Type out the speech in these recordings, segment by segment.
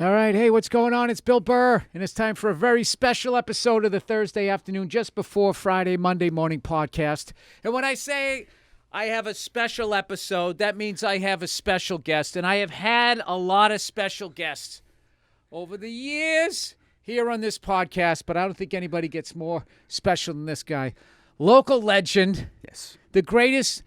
All right. Hey, what's going on? It's Bill Burr, and it's time for a very special episode of the Thursday afternoon, just before Friday, Monday morning podcast. And when I say I have a special episode, that means I have a special guest. And I have had a lot of special guests over the years here on this podcast, but I don't think anybody gets more special than this guy. Local legend. Yes. The greatest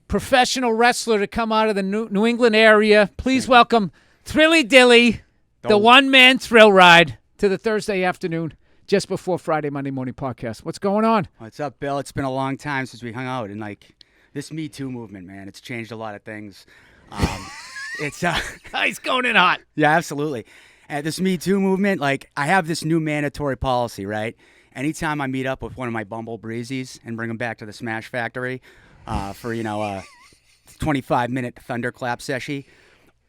professional wrestler to come out of the New England area. Please welcome Thrilly Dilly. The One Man Thrillride to the Thursday afternoon, just before Friday, Monday morning podcast. What's going on? What's up, Bill? It's been a long time since we hung out, and this Me Too movement, man, it's changed a lot of things. He's going in hot. Yeah, absolutely. This Me Too movement, I have this new mandatory policy, right? Anytime I meet up with one of my Bumble Breezies and bring them back to the Smash Factory for a 25-minute thunderclap session,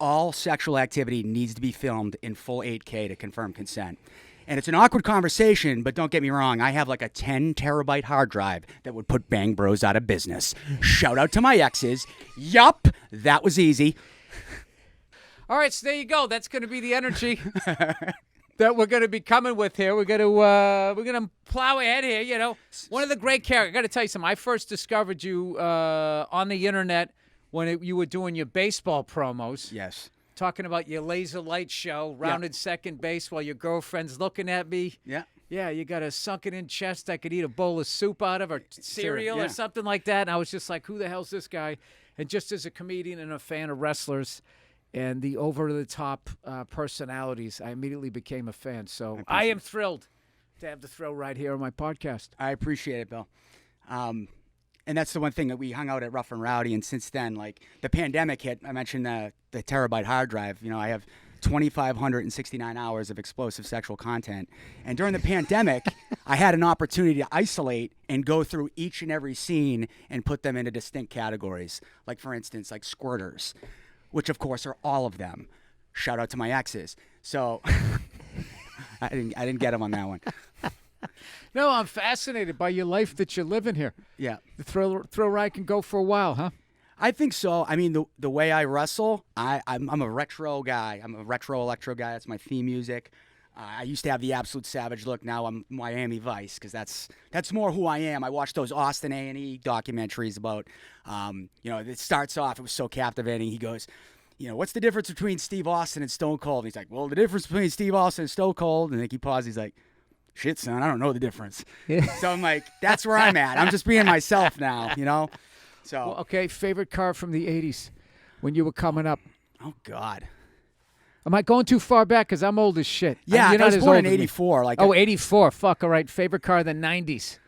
all sexual activity needs to be filmed in full 8K to confirm consent. And it's an awkward conversation, but don't get me wrong. I have a 10-terabyte hard drive that would put Bang Bros out of business. Shout out to my exes. Yup, that was easy. All right, so there you go. That's going to be the energy that we're going to be coming with here. We're going to plow ahead here. You know, one of the great characters. I got to tell you something. I first discovered you on the internet when you were doing your baseball promos. Yes. Talking about your laser light show, rounded second base while your girlfriend's looking at me. Yeah. Yeah, you got a sunken-in chest I could eat a bowl of soup out of, or cereal or something like that. And I was just like, who the hell's this guy? And just as a comedian and a fan of wrestlers and the over-the-top personalities, I immediately became a fan. So I am thrilled to have the thrill right here on my podcast. I appreciate it, Bill. And that's the one thing that we hung out at Rough and Rowdy, and since then, the pandemic hit. I mentioned the terabyte hard drive. You know, I have 2,569 hours of explosive sexual content. And during the pandemic, I had an opportunity to isolate and go through each and every scene and put them into distinct categories. Like, for instance, squirters, which, of course, are all of them. Shout out to my exes. So I didn't get them on that one. No, I'm fascinated by your life that you're living here. Yeah. The thrill ride can go for a while, huh? I think so. I mean, the way I wrestle, I'm a retro guy. I'm a retro electro guy. That's my theme music. I used to have the Absolute Savage look. Now I'm Miami Vice because that's more who I am. I watched those Austin A&E documentaries about, it starts off, it was so captivating. He goes, what's the difference between Steve Austin and Stone Cold? And he's like, well, the difference between Steve Austin and Stone Cold, and he pauses, he's like, shit, son, I don't know the difference. Yeah. So I'm like, that's where I'm at. I'm just being myself now, So well, okay, favorite car from the 80s when you were coming up? Oh, God. Am I going too far back? Because I'm old as shit. Yeah, I was born in 84. 84. Fuck, all right. Favorite car of the 90s.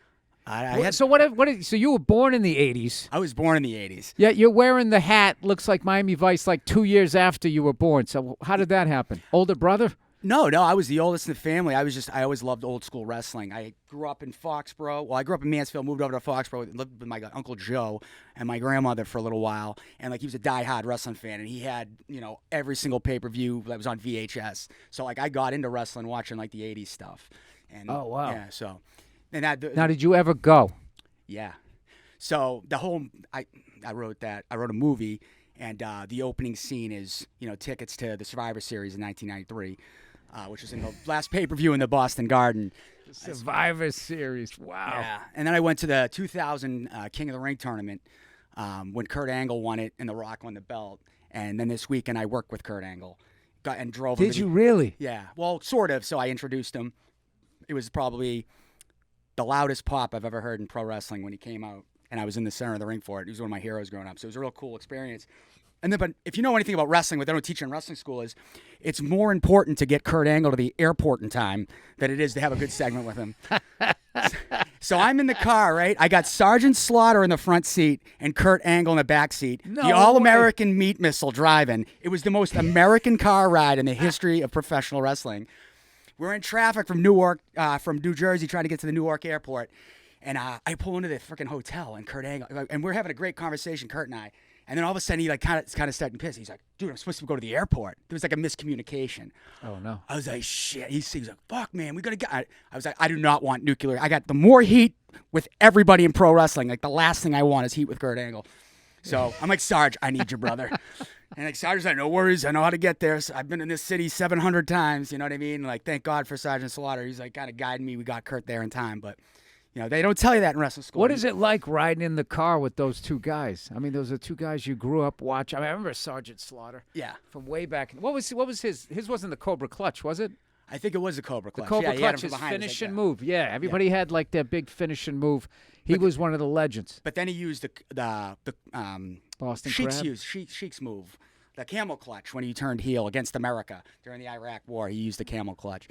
So you were born in the 80s. I was born in the 80s. Yeah, you're wearing the hat, looks like Miami Vice, 2 years after you were born. So how did that happen? Older brother? No, I was the oldest in the family. I always loved old school wrestling. I grew up in Foxborough. Well, I grew up in Mansfield, moved over to Foxborough, lived with my Uncle Joe and my grandmother for a little while. And he was a diehard wrestling fan, and he had, every single pay-per-view that was on VHS. So I got into wrestling watching the 80s stuff. And oh, wow. Yeah, so and that now, did you ever go? Yeah. So the whole I wrote a movie, and the opening scene is, tickets to the Survivor Series in 1993. Which was in the last pay-per-view in the Boston Garden. Survivor Series, wow. Yeah, and then I went to the 2000 King of the Ring tournament when Kurt Angle won it and The Rock won the belt. And then this weekend I worked with Kurt Angle. Drove him. Did you really? Yeah, well, sort of. So I introduced him. It was probably the loudest pop I've ever heard in pro wrestling when he came out. And I was in the center of the ring for it. He was one of my heroes growing up. So it was a real cool experience. And then, but if you know anything about wrestling, what they don't teach you in wrestling school is it's more important to get Kurt Angle to the airport in time than it is to have a good segment with him. So I'm in the car, right? I got Sergeant Slaughter in the front seat and Kurt Angle in the back seat. No the All-American meat missile driving. It was the most American car ride in the history of professional wrestling. We're in traffic from New Jersey, trying to get to the Newark airport. And I pull into the freaking hotel, and Kurt Angle, and we're having a great conversation, Kurt and I. And then all of a sudden, he kind of starting to piss. He's like, "Dude, I'm supposed to go to the airport." There was a miscommunication. Oh no! I was like, "Shit." He's like, "Fuck, man, we gotta get." I was like, "I do not want nuclear. I got the more heat with everybody in pro wrestling. The last thing I want is heat with Kurt Angle." So I'm like, "Sarge, I need your brother." And like Sergeant's like, no worries, I know how to get there. So I've been in this city 700 times, you know what I mean? Like, thank God for Sergeant Slaughter. He's like kind of guiding me. We got Kurt there in time, but they don't tell you that in wrestling school. What is it like riding in the car with those two guys? I mean, those are two guys you grew up watching. I remember Sergeant Slaughter. Yeah. From way back. What was his? His wasn't the Cobra Clutch, was it? I think it was the Cobra Clutch. The Cobra he had him Clutch, from his behind. finishing move. Yeah, everybody had like their big finishing move. He was one of the legends. But then he used the Boston Sheik's Crab. Sheik's move, the camel clutch when he turned heel against America during the Iraq War. He used the camel clutch.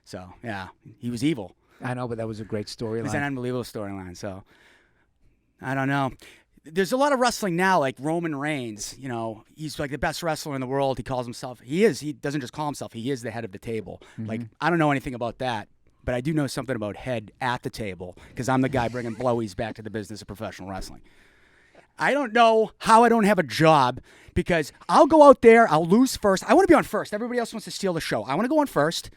So yeah, he was evil. I know, but that was a great storyline. It was an unbelievable storyline. So I don't know. There's a lot of wrestling now, like Roman Reigns. He's like the best wrestler in the world. He calls himself. He is. He doesn't just call himself. He is the head of the table. Mm-hmm. Like, I don't know anything about that, but I do know something about head at the table because I'm the guy bringing blowies back to the business of professional wrestling. I don't know how I don't have a job because I'll go out there. I'll lose first. I want to be on first. Everybody else wants to steal the show. I want to go on first.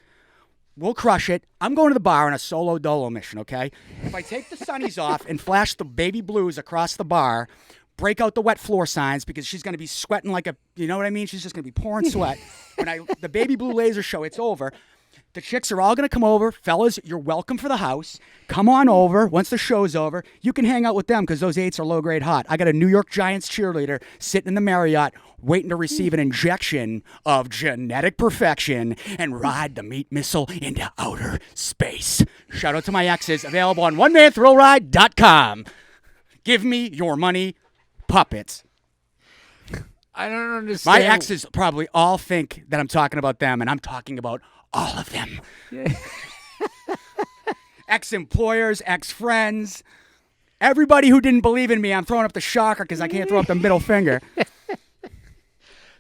We'll crush it. I'm going to the bar on a solo dolo mission, okay? If I take the sunnies off and flash the baby blues across the bar, break out the wet floor signs because she's going to be sweating like you know what I mean? She's just going to be pouring sweat. When the baby blue laser show, it's over. The chicks are all going to come over. Fellas, you're welcome for the house. Come on over. Once the show's over, you can hang out with them because those 8s are low-grade hot. I got a New York Giants cheerleader sitting in the Marriott waiting to receive an injection of genetic perfection and ride the meat missile into outer space. Shout out to my exes. Available on OneManThrillride.com. Give me your money, puppets. I don't understand. My exes probably all think that I'm talking about them, and I'm talking about all of them. Yeah. Ex-employers, ex-friends, everybody who didn't believe in me. I'm throwing up the shocker because I can't throw up the middle finger.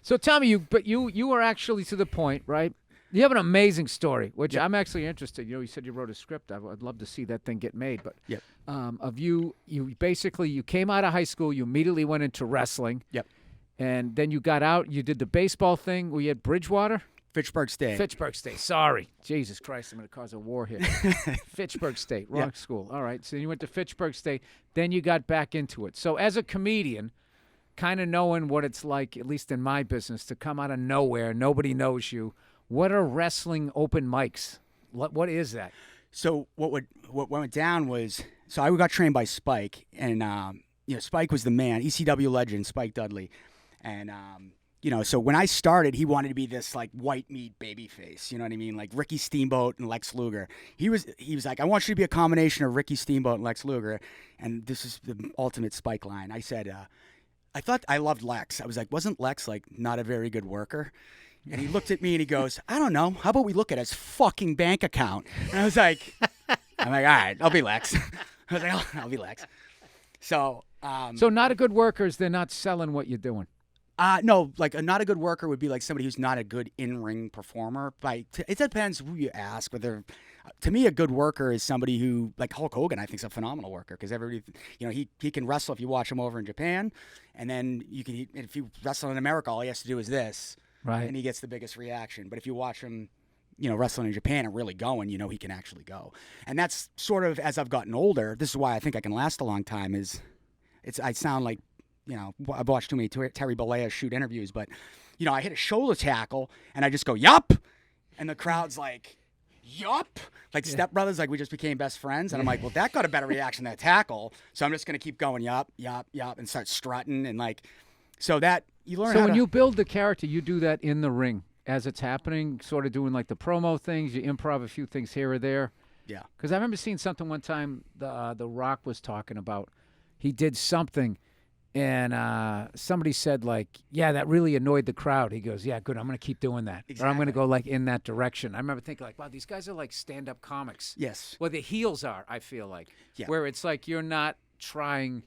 So Tommy, you were actually to the point, right? You have an amazing story, which I'm actually interested. You said you wrote a script. I'd love to see that thing get made. But yep. Of you basically you came out of high school, you immediately went into wrestling. Yep. And then you got out. You did the baseball thing. Were you at Bridgewater? Fitchburg State. Fitchburg State. Sorry. Jesus Christ, I'm going to cause a war here. Fitchburg State. Wrong school. All right. So you went to Fitchburg State. Then you got back into it. So as a comedian, kind of knowing what it's like, at least in my business, to come out of nowhere, nobody knows you. What are wrestling open mics? What is that? So what went down was, so I got trained by Spike, and Spike was the man, ECW legend, Spike Dudley. And so when I started, he wanted to be this like white meat baby face. You know what I mean? Like Ricky Steamboat and Lex Luger. He was like, I want you to be a combination of Ricky Steamboat and Lex Luger. And this is the ultimate Spike line. I said, I thought I loved Lex. I was like, wasn't Lex like not a very good worker? And he looked at me and he goes, I don't know. How about we look at his fucking bank account? And I was like, all right, I'll be Lex. I was like, I'll be Lex. So not a good worker is they're not selling what you're doing. No, like not a good worker would be like somebody who's not a good in-ring performer. It depends who you ask. Whether, to me, a good worker is somebody who, like Hulk Hogan, I think is a phenomenal worker because everybody, he can wrestle if you watch him over in Japan, and then if you wrestle in America, all he has to do is this, right? And he gets the biggest reaction. But if you watch him, wrestling in Japan and really going, he can actually go. And that's sort of as I've gotten older. This is why I think I can last a long time. I sound like. I've watched too many Terry Bollea shoot interviews, but, I hit a shoulder tackle, and I just go, yup, and the crowd's like, yup, like Step Brothers, like we just became best friends, and I'm like, well, that got a better reaction than that tackle, so I'm just going to keep going, yup, yup, yup, and start strutting, and like, so that, you learn So when you build the character, you do that in the ring as it's happening, sort of doing like the promo things, you improv a few things here or there. Yeah. Because I remember seeing something one time the Rock was talking about, he did something, and somebody said, like, yeah, that really annoyed the crowd. He goes, yeah, good, I'm going to keep doing that. Exactly. Or I'm going to go, like, in that direction. I remember thinking, like, wow, these guys are, like, stand-up comics. Yes. Well, the heels are, I feel like. Yeah. Where it's like you're not trying,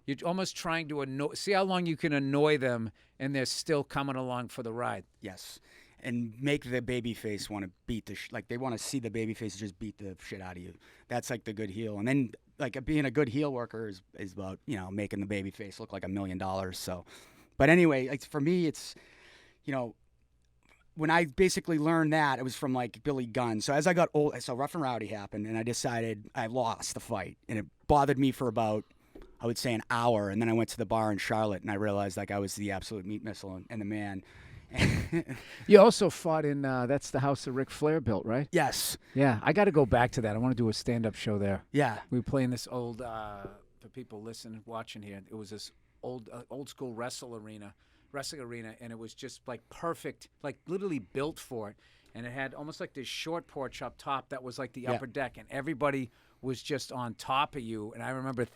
you're almost trying to see how long you can annoy them, and they're still coming along for the ride. Yes. And make the babyface want to beat like they want to see the babyface just beat the shit out of you. That's like the good heel. And then like being a good heel worker is about, making the babyface look like $1 million. So, but anyway, like for me, it's, when I basically learned that, it was from like Billy Gunn. So as I got old, so Rough and Rowdy happened, and I decided I lost the fight, and it bothered me for about I would say an hour, and then I went to the bar in Charlotte, and I realized like I was the absolute meat missile and the man. You also fought in that's the house that Ric Flair built, right? Yes. Yeah, I got to go back to that. I want to do a stand-up show there. Yeah. We were playing this old for people listening, watching here. It was this old school wrestling arena, and it was just like perfect, like literally built for it. And it had almost like this short porch up top that was like the upper deck, and everybody was just on top of you. And I remember,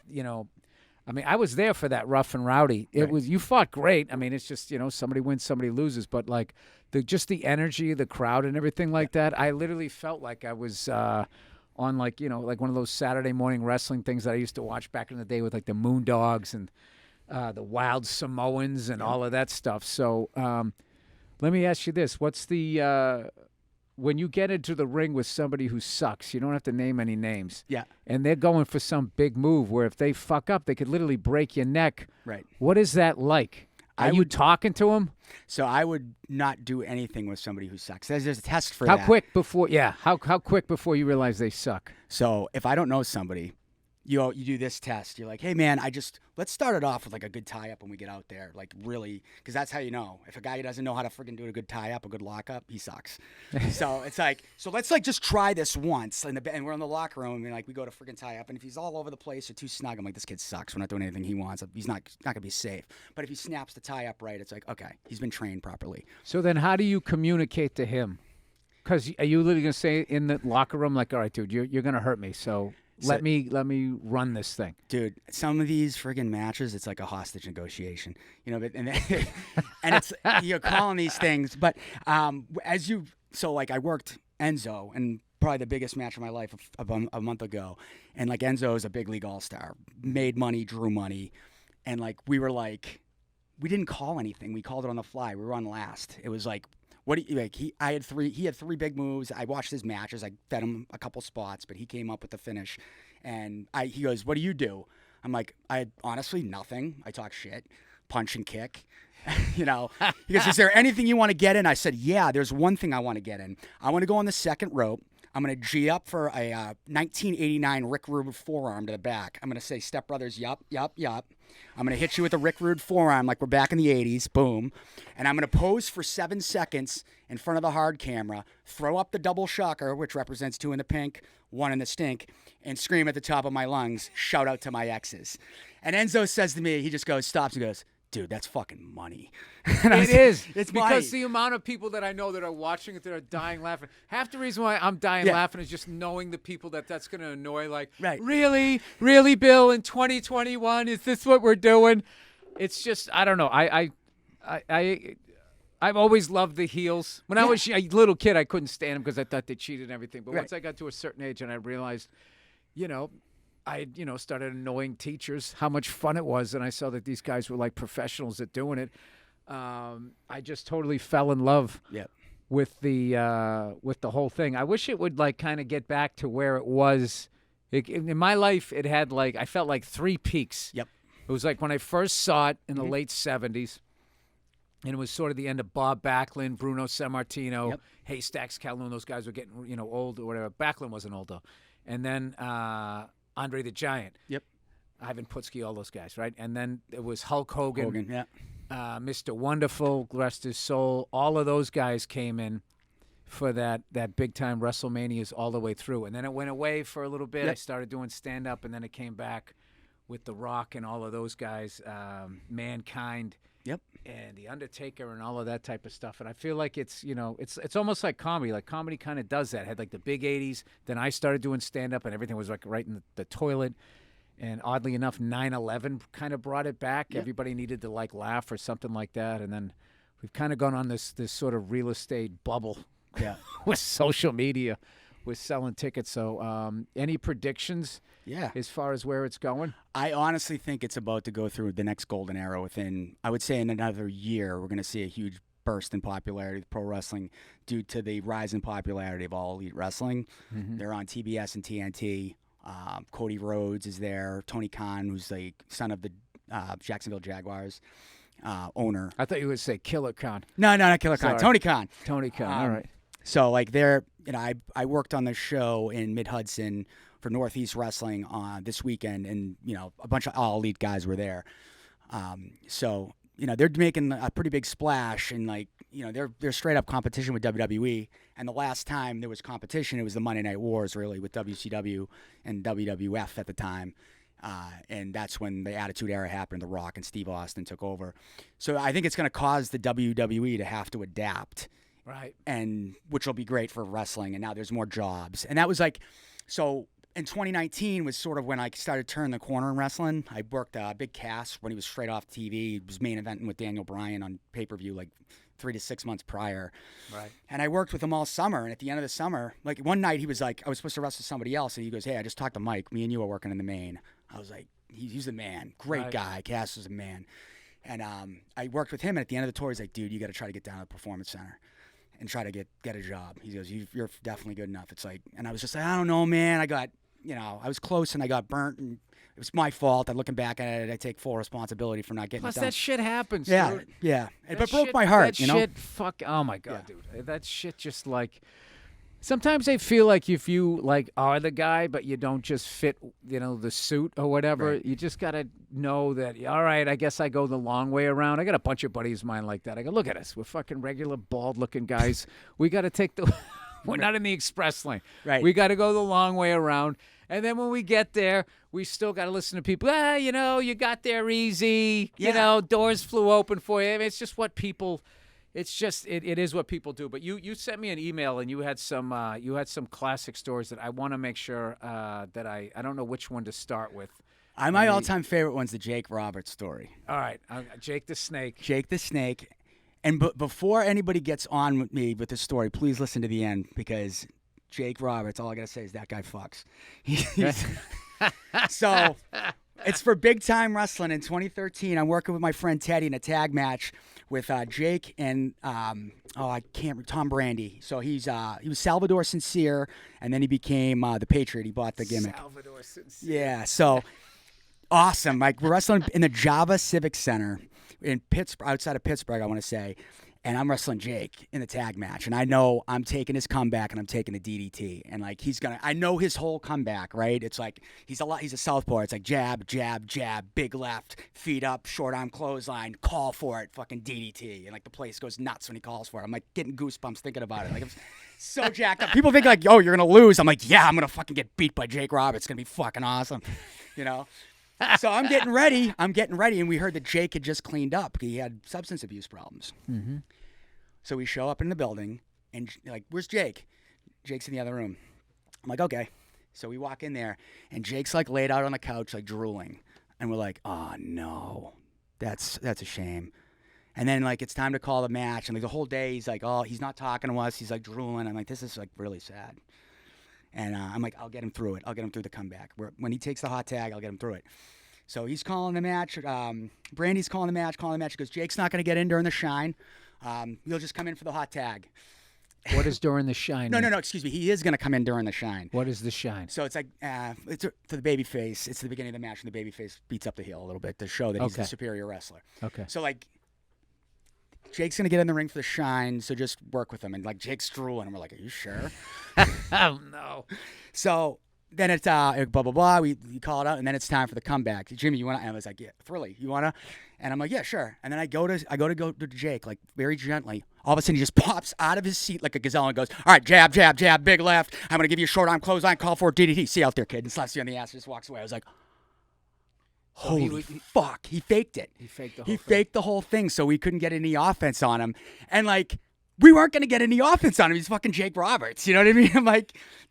I mean, I was there for that rough and rowdy. It was, you fought great. I mean, it's just, somebody wins, somebody loses, but like the energy of the crowd and everything like that, I literally felt like I was on like one of those Saturday morning wrestling things that I used to watch back in the day with like the Moondogs and the Wild Samoans and all of that stuff. So let me ask you this. What's the when you get into the ring with somebody who sucks, you don't have to name any names. Yeah. And they're going for some big move where if they fuck up, they could literally break your neck. Right. What is that like? Are you talking to them? So I would not do anything with somebody who sucks. There's a test for How that. quick before? Yeah. How quick before you realize they suck? So if I don't know somebody, you do this test. You're like, hey man, let's start it off with like a good tie up when we get out there, like really, because that's how you know. If a guy doesn't know how to freaking do a good tie up, a good lock up, he sucks. So it's like, so let's like just try this once, and we're in the locker room and like we go to freaking tie up, and if he's all over the place or too snug, I'm like, this kid sucks. We're not doing anything he wants. He's not gonna be safe. But if he snaps the tie up right, it's like, okay, he's been trained properly. So then, how do you communicate to him? Because are you literally gonna say in the locker room like, all right, dude, you're gonna hurt me, so. Let me run this thing, dude. Some of these friggin' matches, it's like a hostage negotiation, and it's you're calling these things. But so like I worked Enzo, and probably the biggest match of my life a month ago, and like Enzo is a big league all-star, made money, drew money, and like we didn't call anything. We called it on the fly. We were on last. It was like. What do you like? He had three big moves. I watched his matches. I fed him a couple spots, but he came up with the finish. And he goes, "What do you do?" I'm like, "I honestly nothing. I talk shit, punch and kick." He goes, "Is there anything you want to get in?" I said, "Yeah, there's one thing I want to get in. I want to go on the second rope. I'm going to G up for a 1989 Rick Rude forearm to the back. I'm going to say, Step Brothers, yup, yup, yup. I'm going to hit you with a Rick Rude forearm like we're back in the 80s, boom. And I'm going to pose for 7 seconds in front of the hard camera, throw up the double shocker, which represents 2 in the pink, 1 in the stink, and scream at the top of my lungs, shout out to my exes." And Enzo says to me, he just stops and goes, "Dude, that's fucking money." It is. It's because money. the amount of people that I know that are watching it that are dying laughing. Half the reason why I'm dying laughing is just knowing the people that's going to annoy. Like, right. Really, Bill, in 2021, is this what we're doing? It's just, I don't know. I've always loved the heels. When I was a little kid, I couldn't stand them because I thought they cheated and everything. But once I got to a certain age and I realized, I started annoying teachers, how much fun it was, and I saw that these guys were like professionals at doing it. I just totally fell in love with the whole thing. I wish it would like kind of get back to where it was. In my life, it had like I felt like 3 peaks. Yep. It was like when I first saw it in the late 70s, and it was sort of the end of Bob Backlund, Bruno Sammartino, Haystacks, Calhoun. Those guys were getting old or whatever. Backlund wasn't old though, and then. Andre the Giant. Yep. Ivan Putski, all those guys, right? And then it was Hulk Hogan. Mr. Wonderful, rest his soul. All of those guys came in for that big-time WrestleManias all the way through. And then it went away for a little bit. Yep. I started doing stand-up, and then it came back with The Rock and all of those guys, Mankind. Yep. And The Undertaker and all of that type of stuff. And I feel like it's almost like comedy. Like comedy kind of does that. It had like the big 80s. Then I started doing stand-up and everything was like right in the toilet. And oddly enough, 9/11 kind of brought it back. Yep. Everybody needed to like laugh or something like that. And then we've kind of gone on this sort of real estate bubble with social media, with selling tickets. So any predictions as far as where it's going? I honestly think it's about to go through the next golden era within, I would say in another year, we're going to see a huge burst in popularity of pro wrestling due to the rise in popularity of All Elite Wrestling. Mm-hmm. They're on TBS and TNT. Cody Rhodes is there. Tony Khan, who's the son of the Jacksonville Jaguars owner. I thought you would say Killer Khan. No, not Killer Khan. Tony Khan. Tony Khan, all right. So like they're, I worked on the show in Mid-Hudson for Northeast Wrestling on this weekend, and a bunch of all elite guys were there. So they're making a pretty big splash, and they're straight up competition with WWE. And the last time there was competition, it was the Monday Night Wars, really, with WCW and WWF at the time. And that's when the Attitude Era happened. The Rock and Steve Austin took over. So I think it's going to cause the WWE to have to adapt. Right. And which will be great for wrestling. And now there's more jobs. And that was so in 2019 was sort of when I started turning the corner in wrestling. I worked Big Cass when he was straight off TV. He was main eventing with Daniel Bryan on pay-per-view 3 to 6 months prior. Right. And I worked with him all summer. And at the end of the summer, one night he was I was supposed to wrestle somebody else. And he goes, hey, I just talked to Mike. Me and you are working in the main. I was like, he's the man. Great guy. Cass is a man. And I worked with him. And at the end of the tour, he's like, dude, you got to try to get down to the Performance Center and try to get a job. He goes, you're definitely good enough. It's and I was just like, I don't know, man. I got, I was close and I got burnt, and it was my fault. I'm looking back at it, I take full responsibility for not getting Plus, it done. that shit happens, yeah, dude. Yeah. But it broke shit, my heart, that shit, fuck, oh my God, Yeah. dude. That shit just sometimes I feel like if you are the guy, but you don't just fit, the suit or whatever, Right. you just got to know that, all right, I guess I go the long way around. I got a bunch of buddies of mine like that. I go, look at us. We're fucking regular bald-looking guys. We got to take we're not in the express lane. Right. We got to go the long way around. And then when we get there, we still got to listen to people. You got there easy. Yeah. Doors flew open for you. I mean, it's just what people... It's just it is what people do. But you sent me an email and you had some classic stories that I want to make sure that I don't know which one to start with. My all-time favorite one's the Jake Roberts story. All right, Jake the Snake. Jake the Snake. And before anybody gets on with me with this story, please listen to the end, because Jake Roberts, all I got to say is that guy fucks. So it's for Big Time Wrestling in 2013. I'm working with my friend Teddy in a tag match with Jake and Tom Brandy. So he was Salvador Sincere, and then he became the Patriot. He bought the gimmick. Salvador Sincere. Yeah, so awesome. We're wrestling in the Java Civic Center in Pittsburgh, outside of Pittsburgh, I want to say. And I'm wrestling Jake in the tag match. And I know I'm taking his comeback and I'm taking the DDT. And I know his whole comeback, right? It's he's a southpaw. It's jab, jab, jab, big left, feet up, short arm clothesline, call for it, fucking DDT. And the place goes nuts when he calls for it. I'm getting goosebumps thinking about it. I'm so jacked up. People think oh, you're going to lose. I'm yeah, I'm going to fucking get beat by Jake Roberts. It's going to be fucking awesome, So I'm getting ready. And we heard that Jake had just cleaned up. He had substance abuse problems. Mm-hmm. So we show up in the building, and where's Jake? Jake's in the other room. I'm okay. So we walk in there, and Jake's laid out on the couch, drooling. And we're oh no, that's a shame. And then it's time to call the match, and the whole day he's he's not talking to us. He's drooling. I'm this is really sad. And I'm I'll get him through it. I'll get him through the comeback. When he takes the hot tag, I'll get him through it. So he's calling the match. Brandy's calling the match. He goes, Jake's not going to get in during the shine. You'll just come in for the hot tag. What is during the shine? No, excuse me. He is going to come in during the shine. What is the shine? So it's it's to the baby face. It's the beginning of the match, and the baby face beats up the heel a little bit to show that he's the superior wrestler. Okay. So Jake's going to get in the ring for the shine, so just work with him. And Jake's drooling, and we're are you sure? Oh, no. So then it's blah, blah, blah. We call it out, and then it's time for the comeback. Jimmy, you want to? And I was yeah, Thrilly, you want to? And I'm yeah, sure. And then I go to Jake, very gently. All of a sudden, he just pops out of his seat like a gazelle and goes, all right, jab, jab, jab, big left. I'm going to give you a short arm clothesline, call for a DDT. See you out there, kid. And slaps you on the ass and just walks away. I was holy fuck. He faked it. He faked the whole He thing. faked the whole thing, so we couldn't get any offense on him. And we weren't going to get any offense on him. He's fucking Jake Roberts. You know what I mean? I'm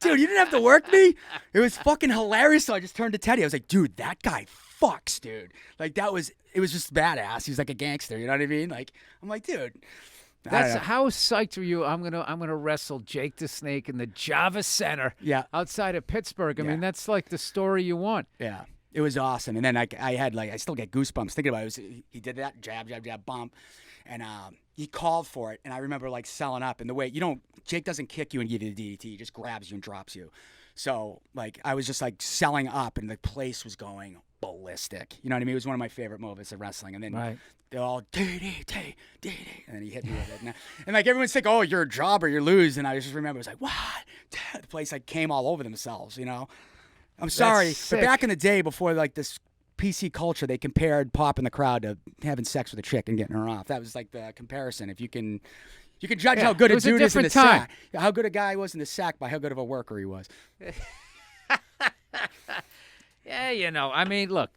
dude, you didn't have to work me. It was fucking hilarious. So I just turned to Teddy. I was dude, that guy fucks, dude. It was just badass. He was a gangster. You know what I mean? I'm dude. That's how psyched were you? I'm gonna wrestle Jake the Snake in the Java Center. Yeah. Outside of Pittsburgh. I Yeah. mean, that's the story you want. Yeah. It was awesome. And then I still get goosebumps thinking about it. He did that jab, jab, jab, bump. And he called for it. And I remember selling up. And the way, Jake doesn't kick you and give you the DDT. He just grabs you and drops you. So I was just selling up, and the place was going ballistic. You know what I mean? It was one of my favorite moments of wrestling. And then they're all DDT, DDT. And then he hit me with it. And everyone's like, oh, you're a jobber, you lose. And I just remember, it was what? The place came all over themselves, I'm sorry, That's but sick. back in the day, before like this PC culture, they compared popping the crowd to having sex with a chick and getting her off. That was like the comparison. If you can judge Yeah, how good it a was a dude is in the different time. sack, how good a guy was in the sack by how good of a worker he was. Yeah, I mean, look,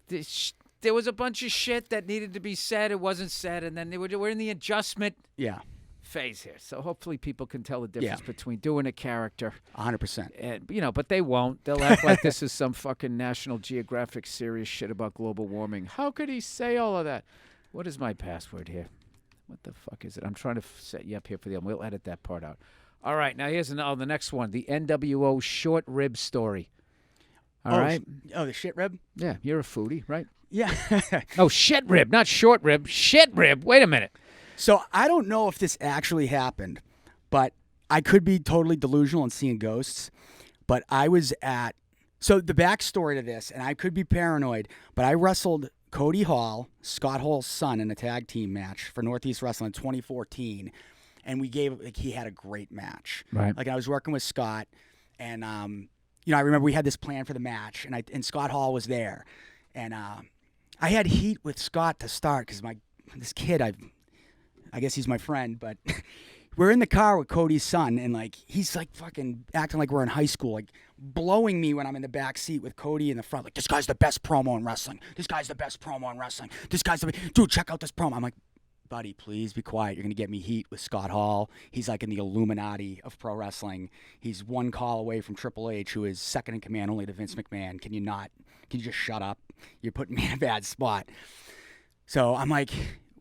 there was a bunch of shit that needed to be said. It wasn't said, and then we're in the adjustment Yeah, phase here. So hopefully people can tell the difference Yeah. between doing a character 100%. and, but they won't. They'll act like this is some fucking National Geographic serious shit about global warming. How could he say all of that? What is my password here? What the fuck is it? I'm trying to set you up here for the. We'll edit that part out. All right, now here's the next one. The NWO short rib story. All right. Oh, the shit rib? Yeah, you're a foodie, right? Yeah. Oh, shit rib, not short rib. Shit rib. Wait a minute. So I don't know if this actually happened, but I could be totally delusional and seeing ghosts. But I was at, so the backstory to this, and I could be paranoid, but I wrestled Cody Hall, Scott Hall's son, in a tag team match for Northeast Wrestling in 2014. And he had a great match. Right. Like I was working with Scott, and I remember we had this plan for the match, and Scott Hall was there, and I had heat with Scott to start because this kid, I guess he's my friend, but we're in the car with Cody's son, and like he's like fucking acting like we're in high school, like blowing me when I'm in the back seat with Cody in the front, like this guy's the best promo in wrestling. This guy's the best promo in wrestling. This guy's dude, check out this promo. I'm like, buddy, please be quiet. You're going to get me heat with Scott Hall. He's like in the Illuminati of pro wrestling. He's one call away from Triple H, who is second in command only to Vince McMahon. Can you just shut up? You're putting me in a bad spot. So I'm like,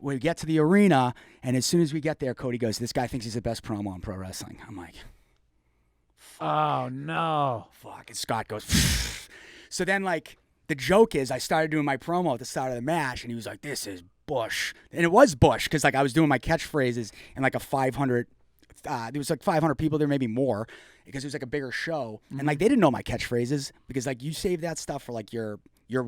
we get to the arena, and as soon as we get there, Cody goes, this guy thinks he's the best promo in pro wrestling. I'm like, Oh, no. fuck. And Scott goes, so then like the joke is I started doing my promo at the start of the match, and he was like, this is Bush. And it was Bush because like I was doing my catchphrases in like a 500, there was like 500 people there, maybe more, because it was like a bigger show. And like they didn't know my catchphrases because like you save that stuff for like your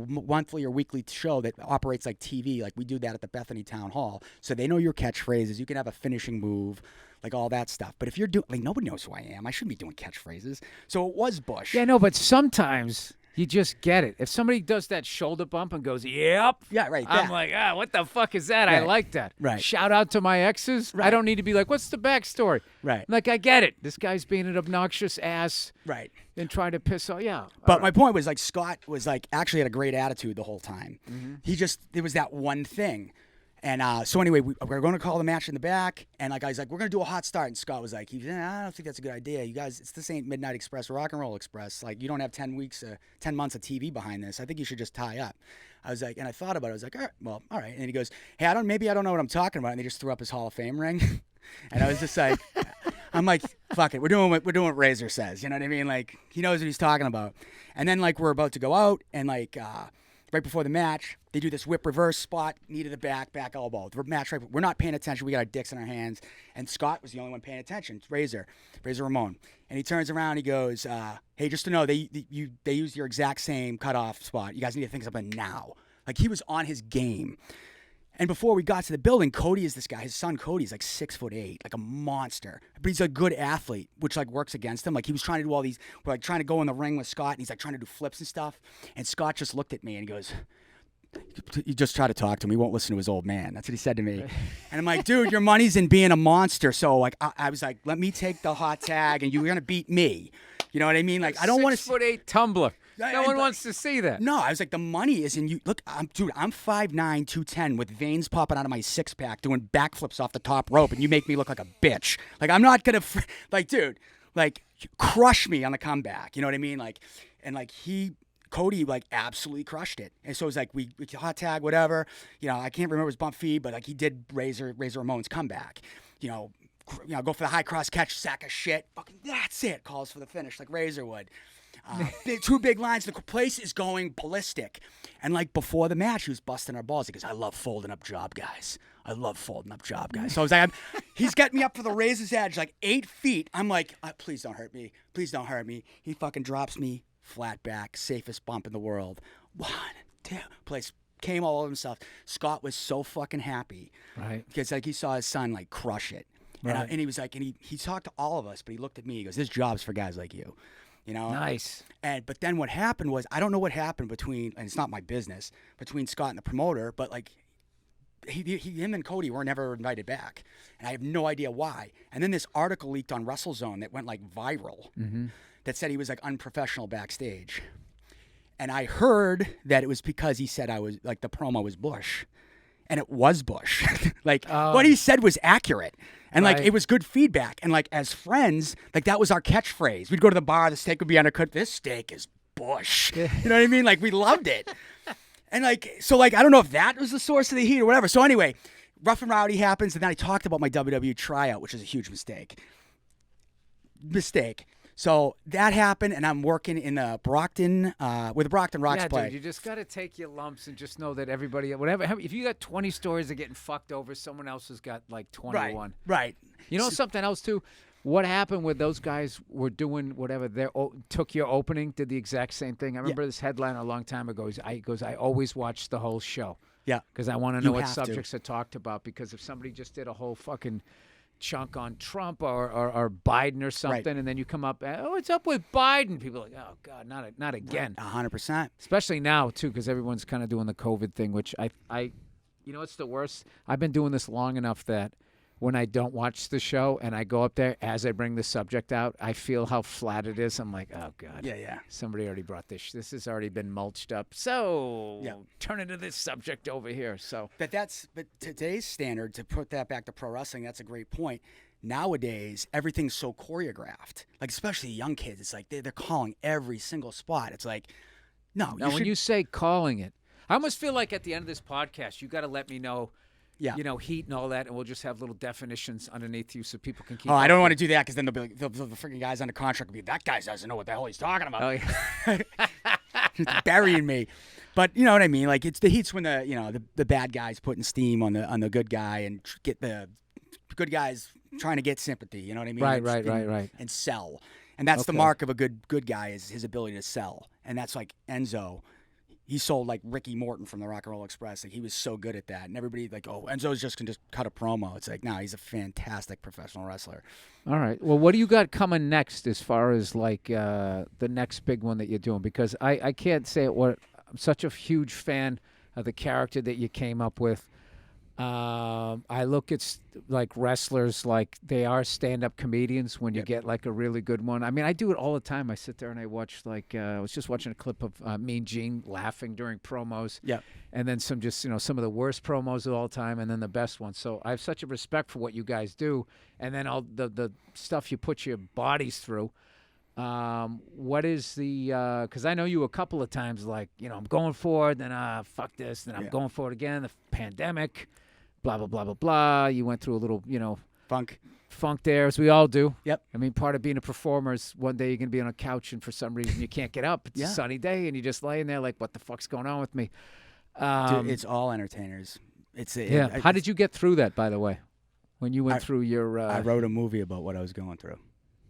monthly or weekly show that operates like TV. Like we do that at the Bethany Town Hall. So they know your catchphrases. You can have a finishing move, like all that stuff. But if you're doing, like nobody knows who I am. I shouldn't be doing catchphrases. So it was Bush. Yeah, no, but sometimes you just get it. If somebody does that shoulder bump and goes, yep. Yeah, right. I'm that. like, what the fuck is that? I Right. like that. Right. Shout out to my exes. I Right. don't need to be like, what's the backstory? Right. Like, I get it. This guy's being an obnoxious ass Right. and trying to piss off. Yeah. But my point was like Scott was like actually had a great attitude the whole time. There was that one thing. And so anyway, we're going to call the match in the back. And like I was like, we're going to do a hot start. And Scott was like, I don't think that's a good idea. You guys, this ain't Midnight Express or Rock and Roll Express. Like you don't have 10 months of TV behind this. I think you should just tie up. I was like, and I thought about it. I was like, all right. And he goes, hey, maybe I don't know what I'm talking about. And he just threw up his Hall of Fame ring. And I was just like, I'm like, fuck it. We're doing what Razor says. You know what I mean? Like he knows what he's talking about. And then like we're about to go out and like, right before the match, they do this whip reverse spot, knee to the back elbow. The match, right? We're not paying attention. We got our dicks in our hands. And Scott was the only one paying attention. It's Razor Ramon. And he turns around, he goes, hey, just to know, they use your exact same cutoff spot. You guys need to think of something now. Like he was on his game. And before we got to the building, Cody is this guy. His son Cody's like 6'8", like a monster. But he's a good athlete, which like works against him. Like he was trying to do all these, we're like trying to go in the ring with Scott, and he's like trying to do flips and stuff. And Scott just looked at me and he goes, you just try to talk to him. He won't listen to his old man. That's what he said to me. And I'm like, dude, your money's in being a monster. So like I was like, let me take the hot tag, and you're gonna beat me. You know what I mean? Like I don't want to. 6'8" tumbler. No one wants to see that. No, I was like, the money is in you. Look, I'm 5'9", 210 with veins popping out of my six pack, doing backflips off the top rope, and you make me look like a bitch. Like I'm not gonna, like, dude, like crush me on the comeback. You know what I mean? Like, and like Cody like absolutely crushed it. And so it was like we hot tag whatever. You know, I can't remember his bump feed, but like he did Razor Ramon's comeback. You know, go for the high cross catch, sack of shit. Fucking that's it. Calls for the finish like Razor would. Two big lines. The place is going ballistic. And like before the match, he was busting our balls. He goes, I love folding up job guys. So I was like, he's getting me up for the Razor's Edge, like 8 feet. I'm like, please don't hurt me. Please don't hurt me. He fucking drops me flat back, safest bump in the world. 1, 2. Place came all over himself. Scott was so fucking happy. Right. Because like he saw his son like crush it. Right. And he was like, and he talked to all of us, but he looked at me. He goes, this job's for guys like you. You know, Nice. But then what happened was, I don't know what happened between, and it's not my business, between Scott and the promoter, but like him and Cody were never invited back, and I have no idea why. And then this article leaked on WrestleZone that went like viral, that said he was like unprofessional backstage, and I heard that it was because he said I was like, the promo was Bush. And it was Bush. Like, what he said was accurate. And, like, it was good feedback. And, like, as friends, like, that was our catchphrase. We'd go to the bar, the steak would be undercooked. This steak is Bush. You know what I mean? Like, we loved it. And, like, so, like, I don't know if that was the source of the heat or whatever. So, anyway, Rough and Rowdy happens. And then I talked about my WWE tryout, which is a huge mistake. So that happened, and I'm working in the Brockton, where the Brockton Rocks play. Dude, you just got to take your lumps and just know that everybody, whatever. If you got 20 stories of getting fucked over, someone else has got like 21. Right. You know something else too? What happened with those guys were doing whatever they took your opening, did the exact same thing. I remember this headliner a long time ago. He goes, I always watch the whole show. Yeah. Because I want to know what subjects are talked about. Because if somebody just did a whole fucking chunk on Trump or Biden or something, and then you come up, what's up with Biden? People are like, oh God, not again. 100%. Especially now too, because everyone's kind of doing the COVID thing, which I, you know, it's the worst. I've been doing this long enough that when I don't watch the show and I go up there as I bring the subject out, I feel how flat it is. I'm like, oh God, somebody already brought this. This has already been mulched up. So turn into this subject over here. So but today's standard, to put that back to pro wrestling, that's a great point. Nowadays, everything's so choreographed. Like, especially young kids, it's like they're calling every single spot. It's like, no. Now, when you say calling it, I almost feel like at the end of this podcast, you got to let me know. Yeah. You know, heat and all that, and we'll just have little definitions underneath you so people can keep. Oh, I don't want to do that, because then they'll be like, the freaking guys under contract will be, that guy doesn't know what the hell he's talking about. Oh, yeah. Burying me. But you know what I mean? Like, it's the heat's when the bad guys putting steam on the good guy and get the good guys trying to get sympathy. You know what I mean? Right. And sell. And that's the mark of a good guy, is his ability to sell. And that's like Enzo. He sold like Ricky Morton from the Rock and Roll Express. Like, he was so good at that. And everybody like, oh, Enzo's just can just cut a promo. It's like, no, he's a fantastic professional wrestler. All right. Well, what do you got coming next as far as like the next big one that you're doing? Because I can't say it. I'm such a huge fan of the character that you came up with. I look at like wrestlers like they are stand-up comedians when you get like a really good one. I mean, I do it all the time. I sit there and I watch like I was just watching a clip of Mean Gene laughing during promos. Yeah. And then some just, some of the worst promos of all time and then the best ones. So I have such a respect for what you guys do, and then all the stuff you put your bodies through. What is the because I know you a couple of times like, I'm going for it, then fuck this, then I'm going for it again, the pandemic. Blah, blah, blah, blah, blah. You went through a little, funk there, as we all do. Yep. I mean, part of being a performer is one day you're going to be on a couch and for some reason you can't get up. It's a sunny day and you're just laying there like, what the fuck's going on with me? Dude, it's all entertainers. How did you get through that, by the way, when you went through your... I wrote a movie about what I was going through.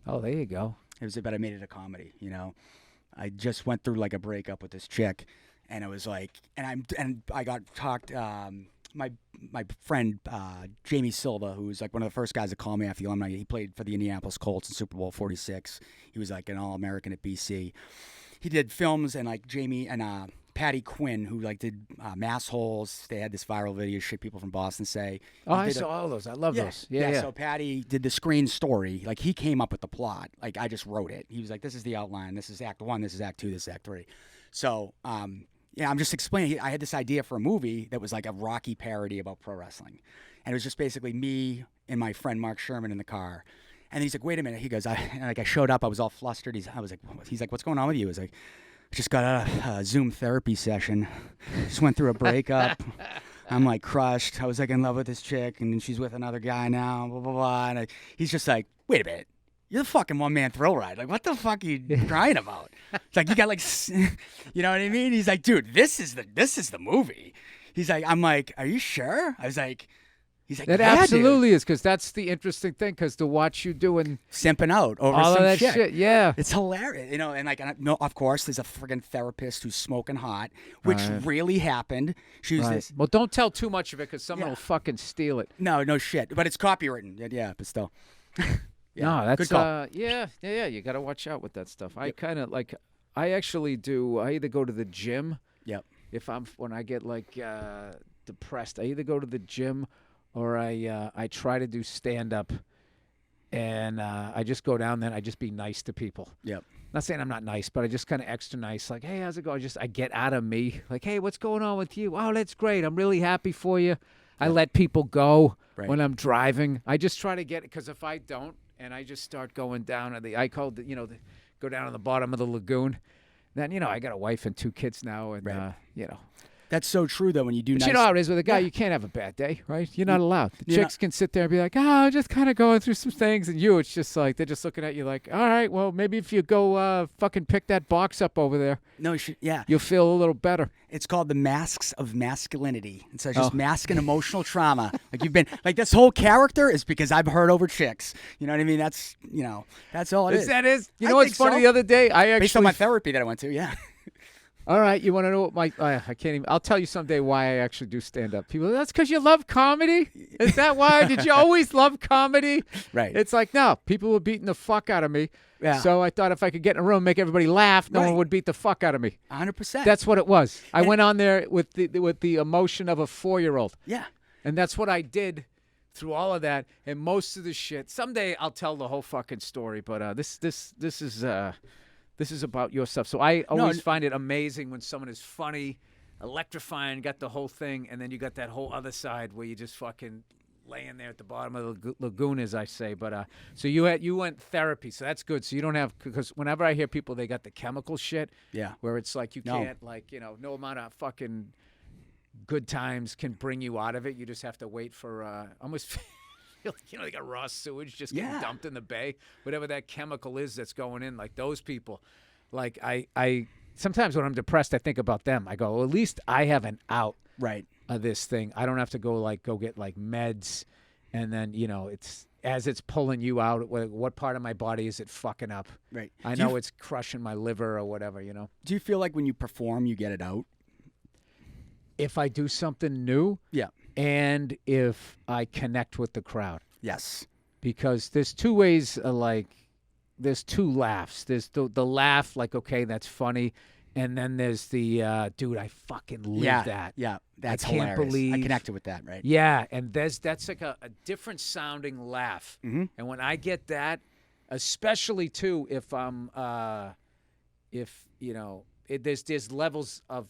Oh, there you go. It was about, I made it a comedy, I just went through like a breakup with this chick, and it was like, and I got talked... My friend Jamie Silva, who was like one of the first guys to call me after the alumni, he played for the Indianapolis Colts in Super Bowl 46. He was like an All-American at BC. He did films, and like Jamie and Patty Quinn, who like did Mass Holes. They had this viral video, shit people from Boston say. Oh, I saw all those. I love those. Yeah. So Patty did the screen story. Like, he came up with the plot. Like, I just wrote it. He was like, this is the outline. This is Act 1. This is Act 2. This is Act 3. So, I'm just explaining. I had this idea for a movie that was like a Rocky parody about pro wrestling. And it was just basically me and my friend Mark Sherman in the car. And he's like, wait a minute. He goes, I showed up. I was all flustered. He's like, what's going on with you? I was like, I just got out of a Zoom therapy session. Just went through a breakup. I'm like crushed. I was like in love with this chick, and she's with another guy now, blah, blah, blah. And he's just like, wait a minute. You're the fucking One Man Thrillride. Like, what the fuck are you crying about? It's like, you got like, you know what I mean? He's like, dude, this is the movie. He's like, I'm like, are you sure? I was like, he's like, that absolutely is, because that's the interesting thing, because to watch you doing simping out over all some of that shit, it's hilarious, and like, no, of course, there's a friggin' therapist who's smoking hot, which really happened. She was this. Well, don't tell too much of it, because someone will fucking steal it. No shit, but it's copywritten. Yeah, but still. No, that's good call. yeah. You got to watch out with that stuff. I kind of like. I actually do. I either go to the gym. Yep. When I get like depressed, I either go to the gym or I try to do stand up, and I just go down there and I just be nice to people. Yep. Not saying I'm not nice, but I just kind of extra nice. Like, hey, how's it going? I get out of me. Like, hey, what's going on with you? Oh, that's great. I'm really happy for you. I let people go when I'm driving. I just try to get it because if I don't, and I just start going down go down on the bottom of the lagoon, then I got a wife and 2 kids now, and That's so true, though, when you do But nice... you know how it is with a guy. You can't have a bad day, right? You're not allowed. The chicks can sit there and be like, I'm just kind of going through some things. And it's just like, they're just looking at you like, all right, well, maybe if you go fucking pick that box up over there. No, you should, you'll feel a little better. It's called the masks of masculinity. It's just masking emotional trauma. Like you've been, like this whole character is because I've heard over chicks. You know what I mean? That's all it is. That is. You know what's funny? The other day, based on my therapy that I went to, yeah. All right, you want to know what I can't even. I'll tell you someday why I actually do stand up. People, that's because you love comedy. Is that why? Did you always love comedy? Right. It's like no, people were beating the fuck out of me. Yeah. So I thought if I could get in a room, make everybody laugh, no one would beat the fuck out of me. 100%. That's what it was. I went on there with the emotion of a 4-year-old. Yeah. And that's what I did through all of that and most of the shit. Someday I'll tell the whole fucking story, but this is about your stuff. So I always find it amazing when someone is funny, electrifying, got the whole thing, and then you got that whole other side where you just fucking laying there at the bottom of the lagoon, as I say. But so you went therapy, so that's good. So you don't have, because whenever I hear people, they got the chemical shit, where it's like you can't, no amount of fucking good times can bring you out of it. You just have to wait for almost. Like a raw sewage just getting dumped in the bay, whatever that chemical is that's going in. Like those people, like I sometimes when I'm depressed, I think about them. I go, well, at least I have an out of this thing. I don't have to go get like meds, and then it's as it's pulling you out. What part of my body is it fucking up? Right. I know it's crushing my liver or whatever. Do you feel like when you perform, you get it out? If I do something new, and if I connect with the crowd. Yes. Because there's 2 ways, there's 2 laughs. There's the laugh, like, okay, that's funny. And then there's the, dude, I fucking live that. Yeah, that's hilarious. Hilarious. I connected with that, right? Yeah, and that's like a different sounding laugh. Mm-hmm. And when I get that, especially, too, if I'm, there's levels of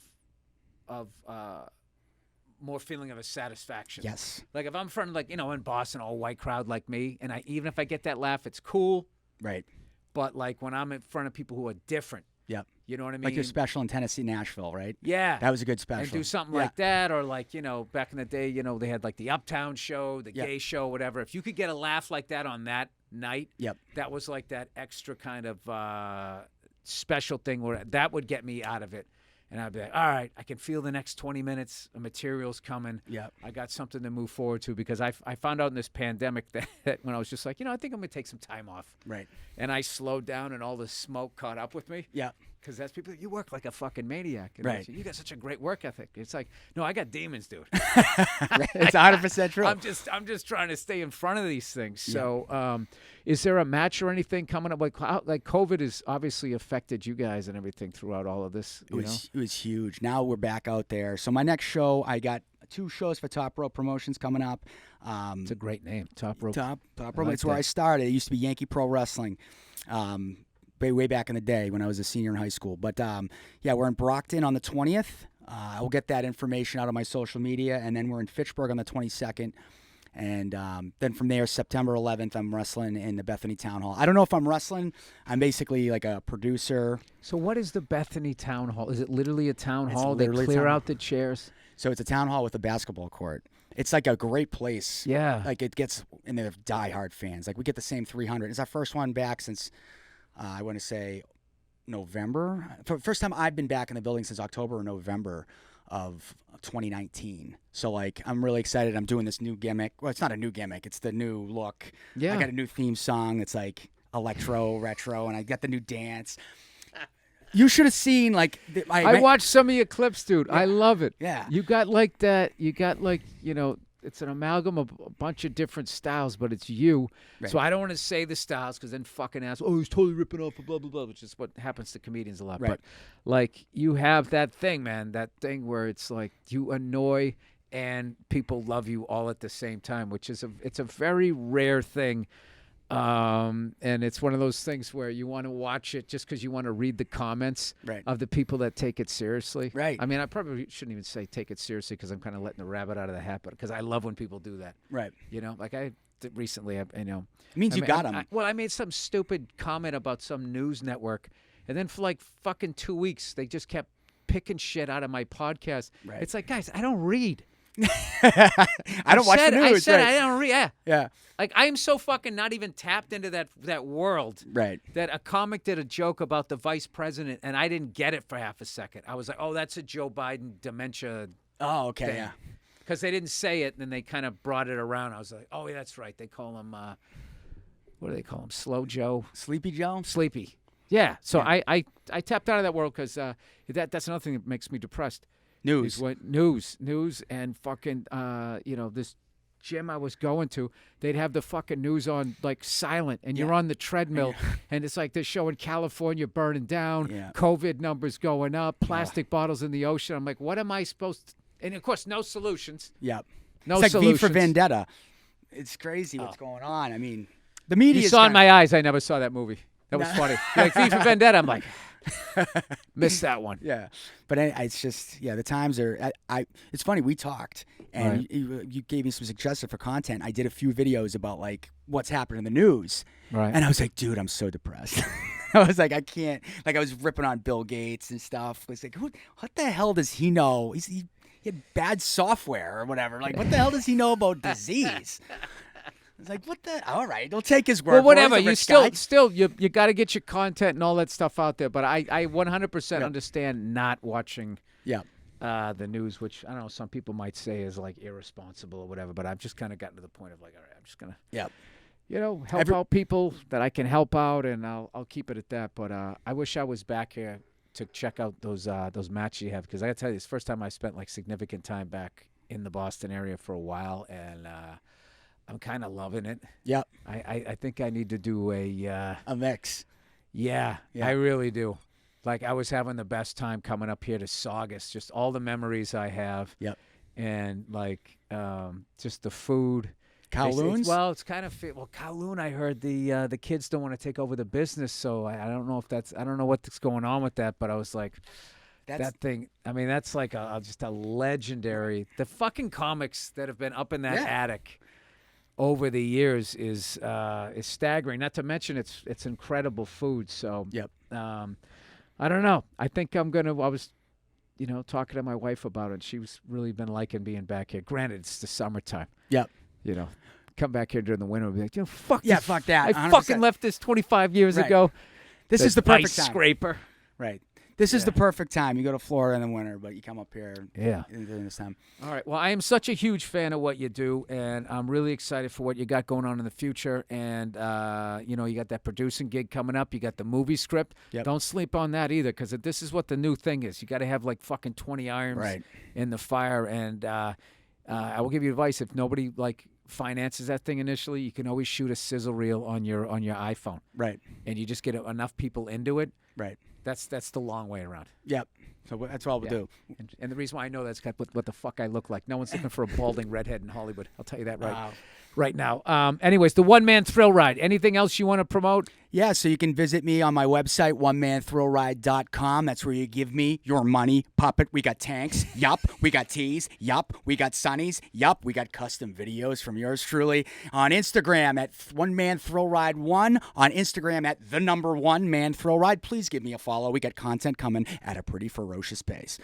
more feeling of a satisfaction. Yes. Like if I'm from in Boston, all white crowd like me, and even if I get that laugh, it's cool. Right. But like when I'm in front of people who are different. Yep. You know what I mean? Like your special in Tennessee, Nashville, right? Yeah. That was a good special. And do something like that, or like, back in the day, they had like the Uptown show, the gay show, whatever. If you could get a laugh like that on that night, that was like that extra kind of special thing where that would get me out of it. And I'd be like, all right, I can feel the next 20 minutes of material's coming. Yep. I got something to move forward to because I found out in this pandemic that when I was just like, I think I'm going to take some time off. Right. And I slowed down and all the smoke caught up with me. Yeah. Because that's people, you work like a fucking maniac. And right. You got such a great work ethic. It's like, no, I got demons, dude. It's 100% true. I'm just trying to stay in front of these things. Yeah. So is there a match or anything coming up? Like COVID has obviously affected you guys and everything throughout all of this. It was huge. Now we're back out there. So my next show, I got 2 shows for Top Rope Promotions coming up. It's a great name, Top Rope. Top Rope. It's where I started. It used to be Yankee Pro Wrestling. Way back in the day when I was a senior in high school. But, we're in Brockton on the 20th. I will get that information out of my social media. And then we're in Fitchburg on the 22nd. And then from there, September 11th, I'm wrestling in the Bethany Town Hall. I don't know if I'm wrestling. I'm basically like a producer. So what is the Bethany Town Hall? Is it literally a town hall? They clear out the chairs? So it's a town hall with a basketball court. It's like a great place. Yeah. Like it gets, and they're diehard fans. Like we get the same 300. It's our first one back since... I want to say November. First time I've been back in the building since October or November of 2019. So, I'm really excited. I'm doing this new gimmick. Well, it's not a new gimmick. It's the new look. Yeah. I got a new theme song. It's electro, retro, and I got the new dance. You should have seen, I watched some of your clips, dude. Yeah. I love it. Yeah. You got that, it's an amalgam of a bunch of different styles, but it's you. Right. So I don't want to say the styles because then fucking ask, oh, he's totally ripping off, blah blah blah, which is what happens to comedians a lot. Right. But like you have that thing, man, that thing where it's like you annoy and people love you all at the same time, which is it's a very rare thing. And it's one of those things where you want to watch it just because you want to read the comments of the people that take it seriously. Right. I mean, I probably shouldn't even say take it seriously because I'm kind of letting the rabbit out of the hat, because I love when people do that. Right. You know, like I did recently, it means you got them. I made some stupid comment about some news network, and then for like fucking 2 weeks, they just kept picking shit out of my podcast. Right. It's like, guys, I don't read. I don't watch the news. I said right. I don't read. Yeah. Like I am so fucking not even tapped into that world. Right. That a comic did a joke about the vice president, and I didn't get it for half a second. I was like, oh, that's a Joe Biden dementia. Oh, okay. thing. Yeah. Because they didn't say it, and then they kind of brought it around. I was like, oh, yeah, that's right. They call him, what do they call him? Slow Joe? Sleepy Joe? Sleepy. Yeah. So Yeah. I tapped out of that world because that's another thing that makes me depressed. News. Is what news, and fucking, this gym I was going to, they'd have the fucking news on like silent, and you're on the treadmill, and it's like they're showing California burning down, COVID numbers going up, plastic bottles in the ocean. I'm like, what am I supposed to? And of course, no solutions. Yep. No it's like solutions. V for Vendetta. It's crazy what's going on. I mean, the media. You saw in my eyes, I never saw that movie. That was funny. You're like, V for Vendetta. I'm like, missed that one. Yeah, but it's just the times are. It's funny, we talked and you gave me some suggestions for content. I did a few videos about like what's happening in the news, right? And I was like, dude, I'm so depressed. I was like, I can't. Like, I was ripping on Bill Gates and stuff. I was like, what the hell does he know? He had bad software or whatever. Like, what the hell does he know about disease? It's like, what the? All right, don't take his word. Well, whatever. You You got to get your content and all that stuff out there. But I 100% understand not watching the news, which I don't know, some people might say is like irresponsible or whatever. But I've just kind of gotten to the point of like, all right, I'm just gonna help out people that I can help out, and I'll keep it at that. But I wish I was back here to check out those matches you have, because I got to tell you, it's the first time I spent like significant time back in the Boston area for a while, and I'm kind of loving it. Yep. I think I need to do a mix. Yeah, I really do. Like, I was having the best time coming up here to Saugus, just all the memories I have. Yep. And like just the food. Kowloon's? Well, it's kind of Kowloon. I heard the kids don't want to take over the business, so I don't know if I don't know what's going on with that. But I was like, that thing. I mean, that's like just a legendary. The fucking comics that have been up in that attic over the years is staggering. Not to mention it's incredible food. So I don't know. I think I'm gonna. I was, talking to my wife about it. She's really been liking being back here. Granted, it's the summertime. Yep. Come back here during the winter and be like, fuck yeah, fuck that. I fucking left this 25 years ago. This is the perfect ice time. Scraper. Right. This is the perfect time. You go to Florida in the winter, but you come up here during this time. All right. Well, I am such a huge fan of what you do, and I'm really excited for what you got going on in the future. And, you got that producing gig coming up. You got the movie script. Yep. Don't sleep on that either, because this is what the new thing is. You got to have like fucking 20 irons in the fire. And I will give you advice. If nobody finances that thing initially, you can always shoot a sizzle reel on your iPhone. Right. And you just get enough people into it. Right. That's the long way around. Yep. So that's all we'll do. And the reason why I know that's what the fuck I look like. No one's looking for a balding redhead in Hollywood. I'll tell you that right now. Anyways, the One Man Thrillride. Anything else you want to promote? Yeah, so you can visit me on my website, onemanthrillride.com. That's where you give me your money. Puppet, we got tanks. Yup. We got tees. Yup. We got sunnies. Yup. We got custom videos from yours truly. On Instagram at onemanthrillride1. On Instagram at @1ManThrillride. Please give me a follow. We got content coming at a pretty ferocious pace.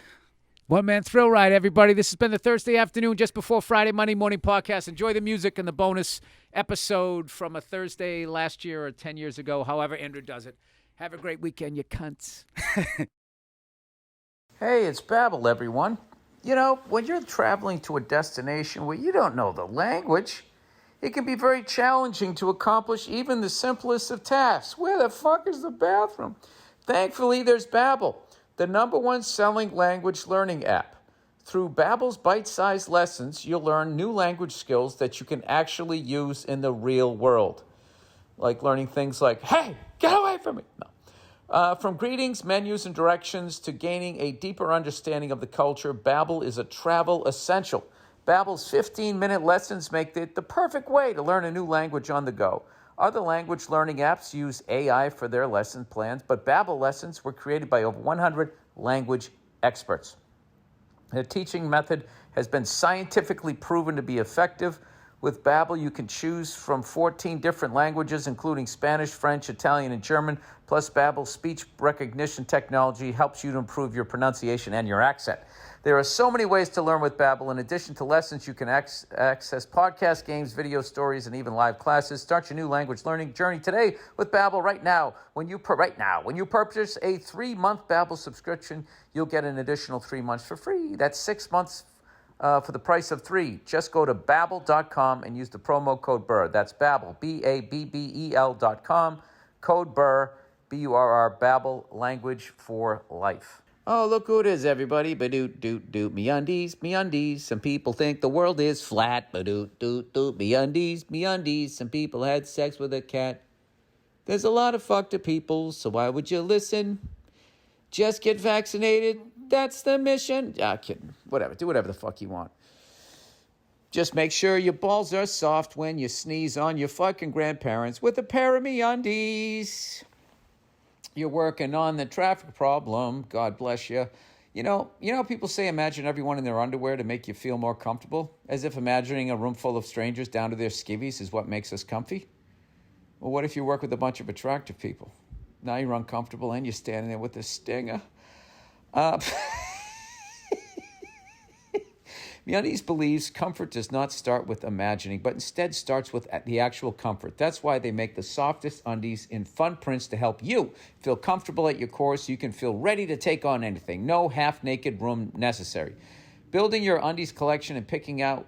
One Man Thrillride, everybody. This has been the Thursday afternoon, just before Friday, Monday morning podcast. Enjoy the music and the bonus episode from a Thursday last year or 10 years ago, however Andrew does it. Have a great weekend, you cunts. Hey, it's Babel, everyone. When you're traveling to a destination where you don't know the language, it can be very challenging to accomplish even the simplest of tasks. Where the fuck is the bathroom? Thankfully, there's Babel, the #1 selling language learning app. Through Babbel's bite-sized lessons, you'll learn new language skills that you can actually use in the real world. Like learning things like, hey, get away from me. No. From greetings, menus, and directions to gaining a deeper understanding of the culture, Babbel is a travel essential. Babbel's 15-minute lessons make it the perfect way to learn a new language on the go. Other language learning apps use AI for their lesson plans, but Babbel lessons were created by over 100 language experts. The teaching method has been scientifically proven to be effective. With Babbel, you can choose from 14 different languages, including Spanish, French, Italian, and German. Plus, Babbel's speech recognition technology helps you to improve your pronunciation and your accent. There are so many ways to learn with Babbel. In addition to lessons, you can access podcasts, games, video stories, and even live classes. Start your new language learning journey today with Babbel right now. When you purchase a 3-month Babbel subscription, you'll get an additional 3 months for free. That's 6 months for the price of 3. Just go to Babbel.com and use the promo code Burr. That's Babbel, Babbel.com, code Burr, Burr, Babbel, language for life. Oh, look who it is, everybody. Ba-doot-doot-doot, me-undies. Some people think the world is flat. Ba-doot-doot-doot, me-undies. Some people had sex with a cat. There's a lot of fucked up people, so why would you listen? Just get vaccinated. That's the mission. Kidding. Whatever. Do whatever the fuck you want. Just make sure your balls are soft when you sneeze on your fucking grandparents with a pair of me-undies. You're working on the traffic problem. God bless you. You know, people say imagine everyone in their underwear to make you feel more comfortable, as if imagining a room full of strangers down to their skivvies is what makes us comfy. Well, what if you work with a bunch of attractive people? Now you're uncomfortable and you're standing there with a stinger. MeUndies believes comfort does not start with imagining, but instead starts with the actual comfort. That's why they make the softest undies in fun prints to help you feel comfortable at your core so you can feel ready to take on anything. No half-naked room necessary. Building your undies collection and picking out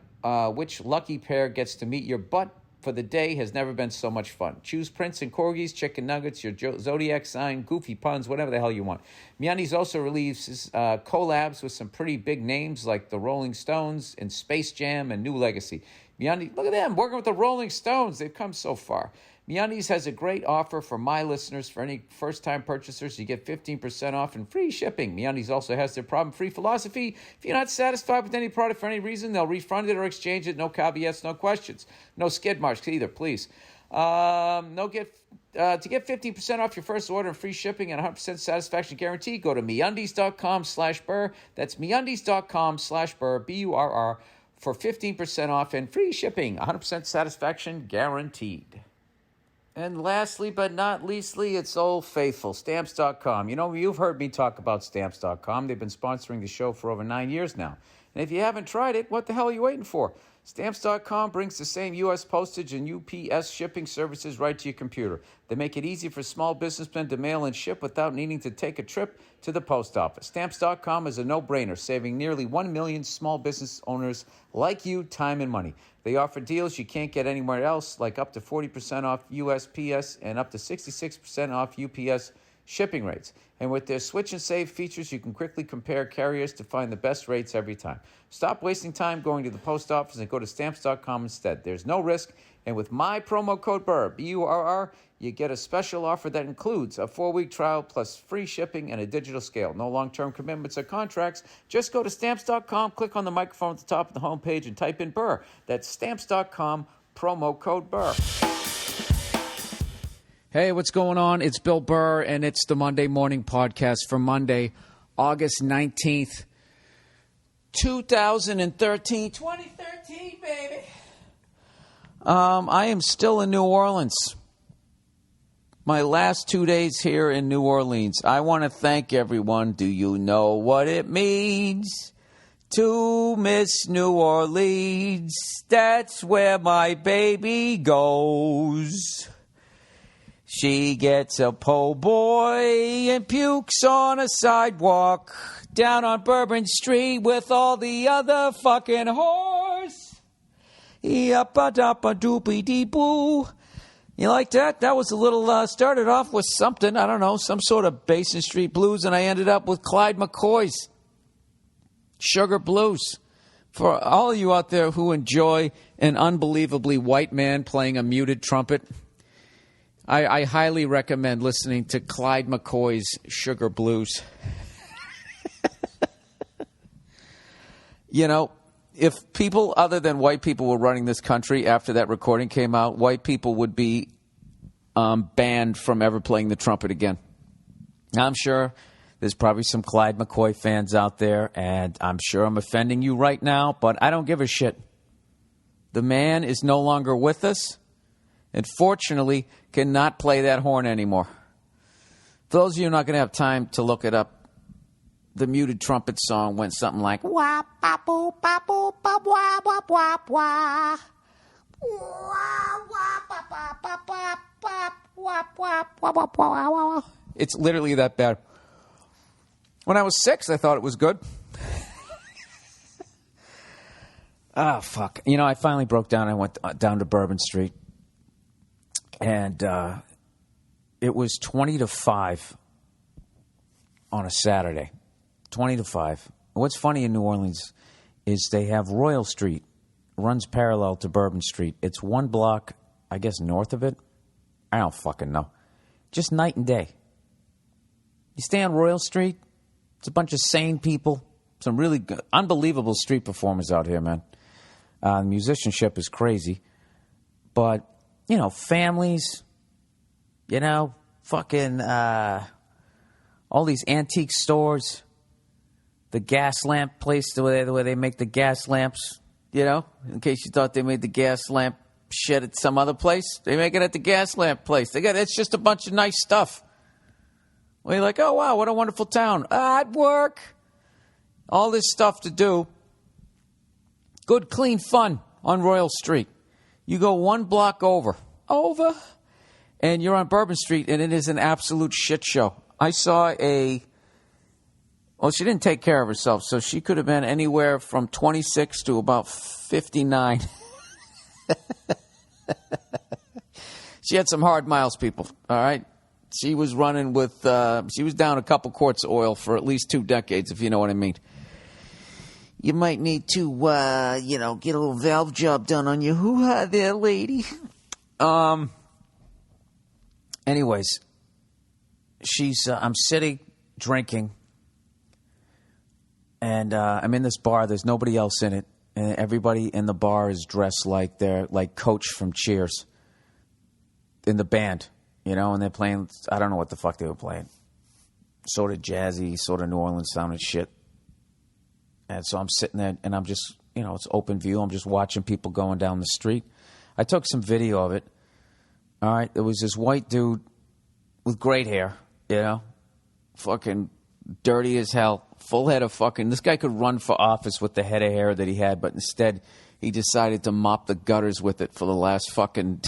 which lucky pair gets to meet your butt for the day has never been so much fun. Choose prints and corgis, chicken nuggets, your zodiac sign, goofy puns, whatever the hell you want. MeUndies also releases collabs with some pretty big names like the Rolling Stones and Space Jam and New Legacy. MeUndies, look at them, working with the Rolling Stones. They've come so far. MeUndies has a great offer for my listeners. For any first-time purchasers, you get 15% off and free shipping. MeUndies also has their problem-free philosophy. If you're not satisfied with any product for any reason, they'll refund it or exchange it. No caveats, no questions. No skid marks either, please. To get 15% off your first order and free shipping and 100% satisfaction guarantee, go to MeUndies.com/Burr. That's MeUndies.com/Burr, Burr, for 15% off and free shipping. 100% satisfaction guaranteed. And lastly, but not leastly, it's Old Faithful, Stamps.com. You know, you've heard me talk about Stamps.com. They've been sponsoring the show for over 9 years now. And if you haven't tried it, what the hell are you waiting for? Stamps.com brings the same U.S. postage and UPS shipping services right to your computer. They make it easy for small businessmen to mail and ship without needing to take a trip to the post office. Stamps.com is a no-brainer, saving nearly 1 million small business owners like you time and money. They offer deals you can't get anywhere else, like up to 40% off USPS and up to 66% off UPS shipping rates. And with their switch and save features, you can quickly compare carriers to find the best rates every time. Stop wasting time going to the post office and go to Stamps.com instead. There's no risk. And with my promo code Burr, Burr, you get a special offer that includes a 4-week trial plus free shipping and a digital scale. No long-term commitments or contracts. Just go to Stamps.com, click on the microphone at the top of the homepage, and type in Burr. That's Stamps.com, promo code Burr. Hey, what's going on? It's Bill Burr, and it's the Monday Morning Podcast for Monday, August 19th, 2013. 2013, baby. I am still in New Orleans. My last 2 days here in New Orleans. I want to thank everyone. Do you know what it means to miss New Orleans? That's where my baby goes. She gets a po' boy and pukes on a sidewalk down on Bourbon Street with all the other fucking whores. Yap-a-dap-a-doopy-dee-boo. You like that? That was a little, started off with something, I don't know, some sort of Basin Street Blues, and I ended up with Clyde McCoy's Sugar Blues. For all of you out there who enjoy an unbelievably white man playing a muted trumpet, I highly recommend listening to Clyde McCoy's Sugar Blues. You know, if people other than white people were running this country after that recording came out, white people would be banned from ever playing the trumpet again. I'm sure there's probably some Clyde McCoy fans out there, and I'm sure I'm offending you right now, but I don't give a shit. The man is no longer with us, and fortunately cannot play that horn anymore. For those of you who are not going to have time to look it up, the muted trumpet song went something like wah ba boo ba boo ba wah wah wah wah wah. It's literally that bad. When I was 6, I thought it was good. Oh, fuck. You know, I finally broke down. I went down to Bourbon Street. And it was 20 to 5 on a Saturday. 20 to 5. What's funny in New Orleans is they have Royal Street. Runs parallel to Bourbon Street. It's one block, I guess, north of it. I don't fucking know. Just night and day. You stay on Royal Street, it's a bunch of sane people. Some really good, unbelievable street performers out here, man. The musicianship is crazy. But, you know, families, you know, fucking all these antique stores, the gas lamp place, the way they make the gas lamps, you know, in case you thought they made the gas lamp shit at some other place. They make it at the gas lamp place. It's just a bunch of nice stuff. Well, you're like, oh, wow, what a wonderful town. At work. All this stuff to do. Good, clean fun on Royal Street. You go one block over, and you're on Bourbon Street, and it is an absolute shit show. I saw well, she didn't take care of herself, so she could have been anywhere from 26 to about 59. She had some hard miles, people, all right? She was running with, she was down a couple quarts of oil for at least 2 decades, if you know what I mean. You might need to, get a little valve job done on your hoo-ha there, lady. Anyways, I'm sitting, drinking, and I'm in this bar. There's nobody else in it. And everybody in the bar is dressed like they're like Coach from Cheers in the band, you know, and they're playing, I don't know what the fuck they were playing. Sort of jazzy, sort of New Orleans sounding shit. And so I'm sitting there, and I'm just, you know, it's open view. I'm just watching people going down the street. I took some video of it. All right, there was this white dude with great hair, you know, fucking dirty as hell, full head of fucking, this guy could run for office with the head of hair that he had, but instead he decided to mop the gutters with it for the last fucking,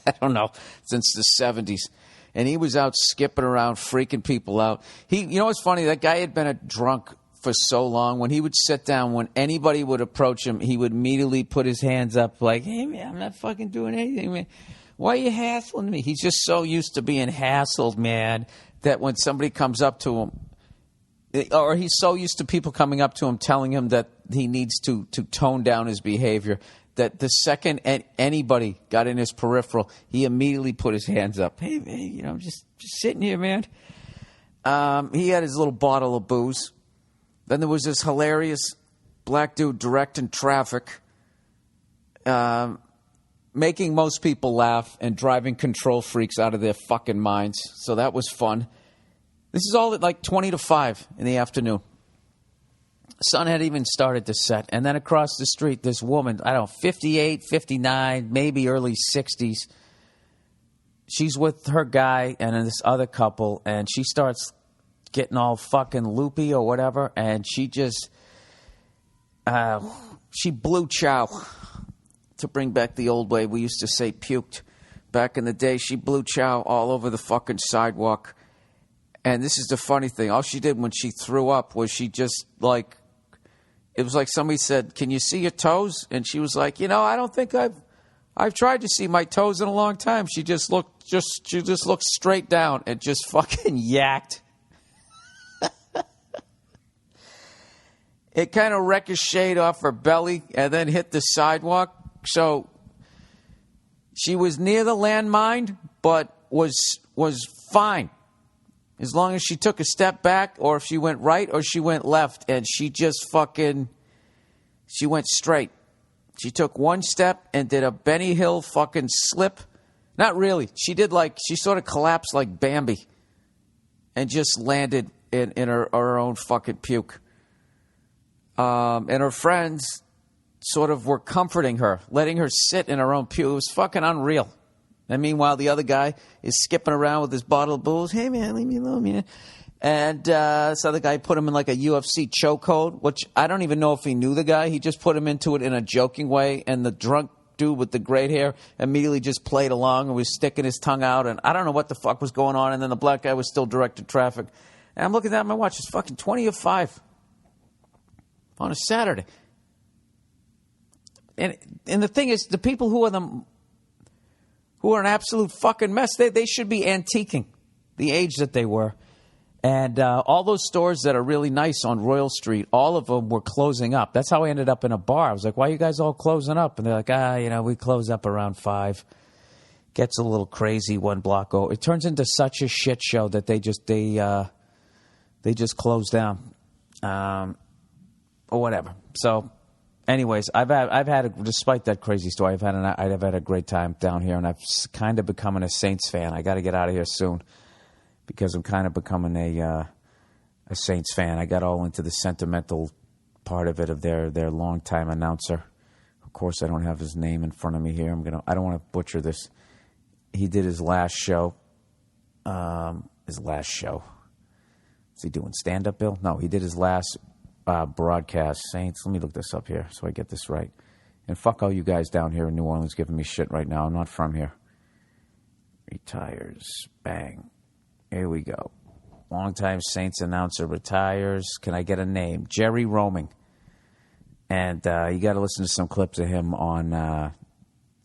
I don't know, since the 70s. And he was out skipping around, freaking people out. You know what's funny? That guy had been a drunk for so long. When he would sit down, when anybody would approach him, he would immediately put his hands up like, hey, man, I'm not fucking doing anything, man. Why are you hassling me? He's just so used to being hassled, man, that when somebody comes up to him, or he's so used to people coming up to him telling him that he needs to tone down his behavior, that the second anybody got in his peripheral, he immediately put his hands up. Hey, man, you know, just sitting here, man. He had his little bottle of booze. Then there was this hilarious black dude directing traffic, making most people laugh and driving control freaks out of their fucking minds. So that was fun. This is all at like 20 to 5 in the afternoon. Sun had even started to set. And then across the street, this woman, I don't know, 58, 59, maybe early 60s. She's with her guy and this other couple, and she starts getting all fucking loopy or whatever, and she just, she blew chow. To bring back the old way, we used to say puked. Back in the day, she blew chow all over the fucking sidewalk. And this is the funny thing. All she did when she threw up was she just like, it was like somebody said, can you see your toes? And she was like, you know, I don't think I've tried to see my toes in a long time. She just looked straight down and just fucking yacked. it kind of ricocheted off her belly and then hit the sidewalk. So she was near the landmine, but was fine. As long as she took a step back, or if she went right or she went left, and she just she went straight. She took one step and did a Benny Hill fucking slip. Not really. She sort of collapsed like Bambi and just landed in her own fucking puke. And her friends sort of were comforting her, letting her sit in her own puke. It was fucking unreal. And meanwhile, the other guy is skipping around with his bottle of booze. Hey, man, leave me alone, man. And this other guy put him in like a UFC chokehold, which I don't even know if he knew the guy. He just put him into it in a joking way. And the drunk dude with the great hair immediately just played along and was sticking his tongue out. And I don't know what the fuck was going on. And then the black guy was still directing traffic. And I'm looking at my watch. It's fucking 20 of 5 on a Saturday. And the thing is, the people who are an absolute fucking mess, they should be antiquing the age that they were. And all those stores that are really nice on Royal Street, all of them were closing up. That's how I ended up in a bar. I was like, why are you guys all closing up? And they're like, we close up around 5. Gets a little crazy one block over. It turns into such a shit show that they just close down. Or whatever. So, anyways, despite that crazy story, I've had a great time down here, and I've kind of becoming a Saints fan. I got to get out of here soon because I'm kind of becoming a Saints fan. I got all into the sentimental part of it of their longtime announcer. Of course, I don't have his name in front of me here. I don't want to butcher this. He did his last show. Is he doing stand-up, Bill? No, he did his last broadcast. Saints. Let me look this up here so I get this right. And fuck all you guys down here in New Orleans giving me shit right now. I'm not from here. Retires. Bang. Here we go. Longtime Saints announcer retires. Can I get a name? Jerry Roaming. And you got to listen to some clips of him on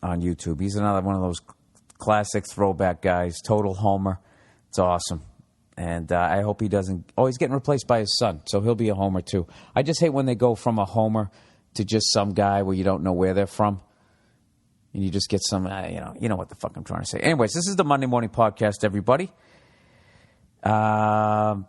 YouTube. He's another one of those classic throwback guys. Total homer. It's awesome. And I hope he doesn't... Oh, he's getting replaced by his son, so he'll be a homer too. I just hate when they go from a homer to just some guy where you don't know where they're from. And you just get some... you know what the fuck I'm trying to say. Anyways, this is the Monday Morning Podcast, everybody. People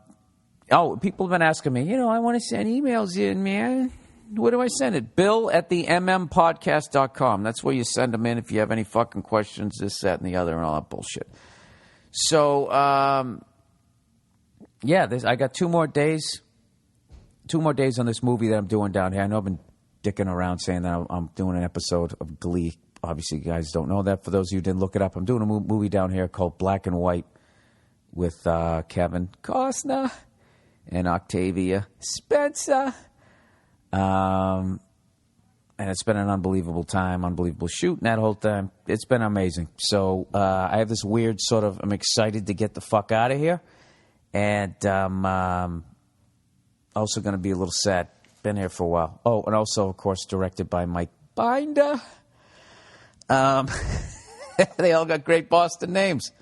have been asking me, I want to send emails in, man. Where do I send it? bill@themmpodcast.com. That's where you send them in if you have any fucking questions, this, that, and the other, and all that bullshit. So... I got 2 more days. 2 more days on this movie that I'm doing down here. I know I've been dicking around saying that I'm doing an episode of Glee. Obviously, you guys don't know that. For those of you who didn't look it up, I'm doing a movie down here called Black and White with Kevin Costner and Octavia Spencer. And it's been an unbelievable time, unbelievable shoot, and that whole time. It's been amazing. So I have this weird sort of, I'm excited to get the fuck out of here. And also going to be a little sad. Been here for a while. Oh, and also, of course, directed by Mike Binder. They all got great Boston names.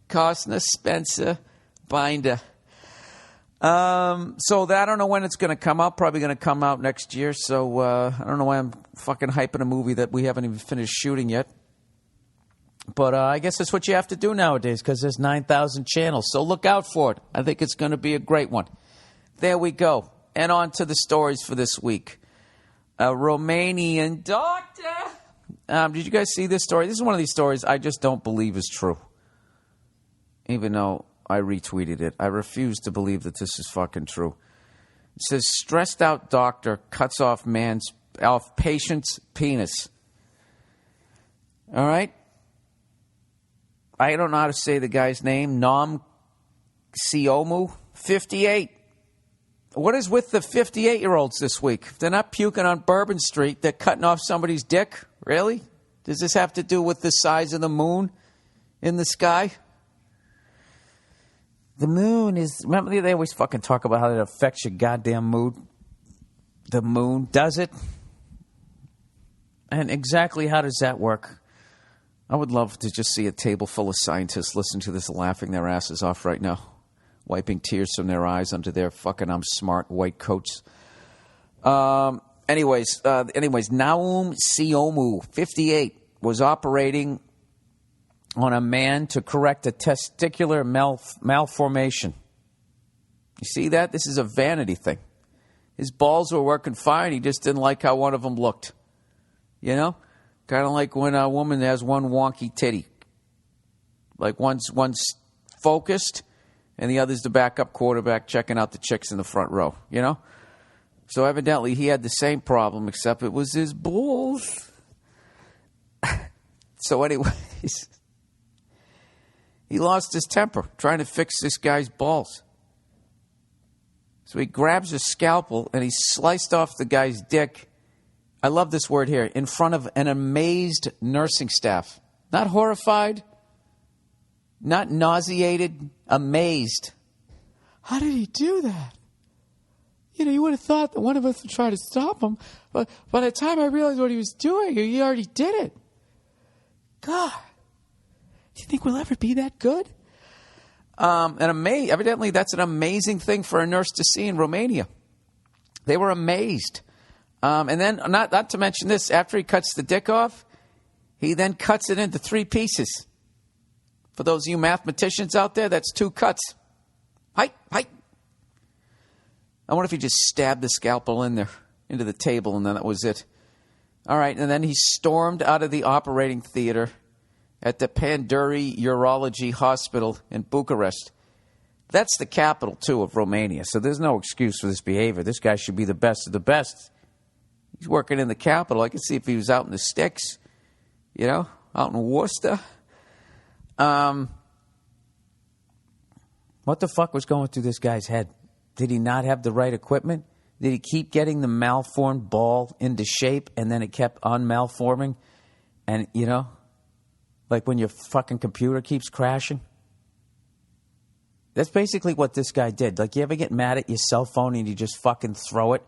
Costner, Spencer, Binder. So I don't know when it's going to come out. Probably going to come out next year. So I don't know why I'm fucking hyping a movie that we haven't even finished shooting yet. But I guess that's what you have to do nowadays because there's 9,000 channels. So look out for it. I think it's going to be a great one. There we go. And on to the stories for this week. A Romanian doctor. Did you guys see this story? This is one of these stories I just don't believe is true. Even though I retweeted it. I refuse to believe that this is fucking true. It says, stressed out doctor cuts off patient's penis. All right? I don't know how to say the guy's name. Nom Siomu, 58. What is with the 58-year-olds this week? If they're not puking on Bourbon Street, they're cutting off somebody's dick? Really? Does this have to do with the size of the moon in the sky? The moon is... Remember, they always fucking talk about how it affects your goddamn mood? The moon, does it? And exactly how does that work? I would love to just see a table full of scientists listening to this laughing their asses off right now, wiping tears from their eyes under their fucking I'm smart white coats. Anyways, Naum Siomu, 58, was operating on a man to correct a testicular malformation. You see that? This is a vanity thing. His balls were working fine. He just didn't like how one of them looked. You know? Kind of like when a woman has one wonky titty. Like one's focused and the other's the backup quarterback checking out the chicks in the front row. You know? So evidently he had the same problem, except it was his balls. So anyways, he lost his temper trying to fix this guy's balls. So he grabs a scalpel and he sliced off the guy's dick. I love this word here. In front of an amazed nursing staff. Not horrified, not nauseated, amazed. How did he do that? You know, you would have thought that one of us would try to stop him. But by the time I realized what he was doing, he already did it. God, do you think we'll ever be that good? Evidently, that's an amazing thing for a nurse to see in Romania. They were amazed. And then, not to mention this, after he cuts the dick off, he then cuts it into 3 pieces. For those of you mathematicians out there, that's 2 cuts. Height. I wonder if he just stabbed the scalpel in there, into the table, and then that was it. All right, and then he stormed out of the operating theater at the Panduri Urology Hospital in Bucharest. That's the capital, too, of Romania, so there's no excuse for this behavior. This guy should be the best of the best. He's working in the capital. I could see if he was out in the sticks, you know, out in Worcester. What the fuck was going through this guy's head? Did he not have the right equipment? Did he keep getting the malformed ball into shape and then it kept unmalforming? And, you know, like when your fucking computer keeps crashing? That's basically what this guy did. Like, you ever get mad at your cell phone and you just fucking throw it?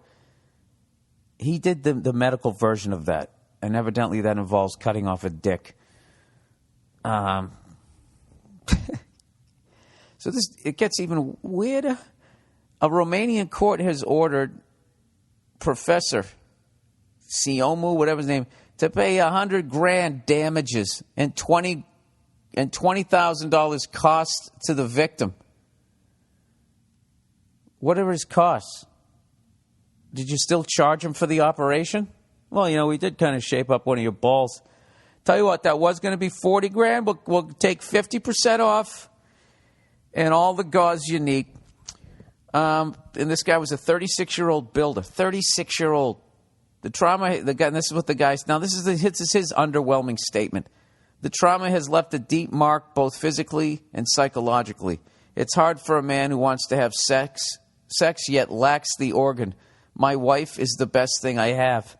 He did the medical version of that. And evidently that involves cutting off a dick. So it gets even weirder. A Romanian court has ordered Professor Siomu, whatever his name, to pay $100,000 damages and $20,000 costs to the victim. Whatever his costs. Did you still charge him for the operation? Well, you know, we did kind of shape up one of your balls. Tell you what, that was going to be $40,000. We'll take 50% off and all the gauze you need. And this guy was a 36-year-old builder. 36-year-old. The trauma, the guy, and this is what the guy's, now this is his underwhelming statement. The trauma has left a deep mark both physically and psychologically. It's hard for a man who wants to have sex yet lacks the organ. My wife is the best thing I have.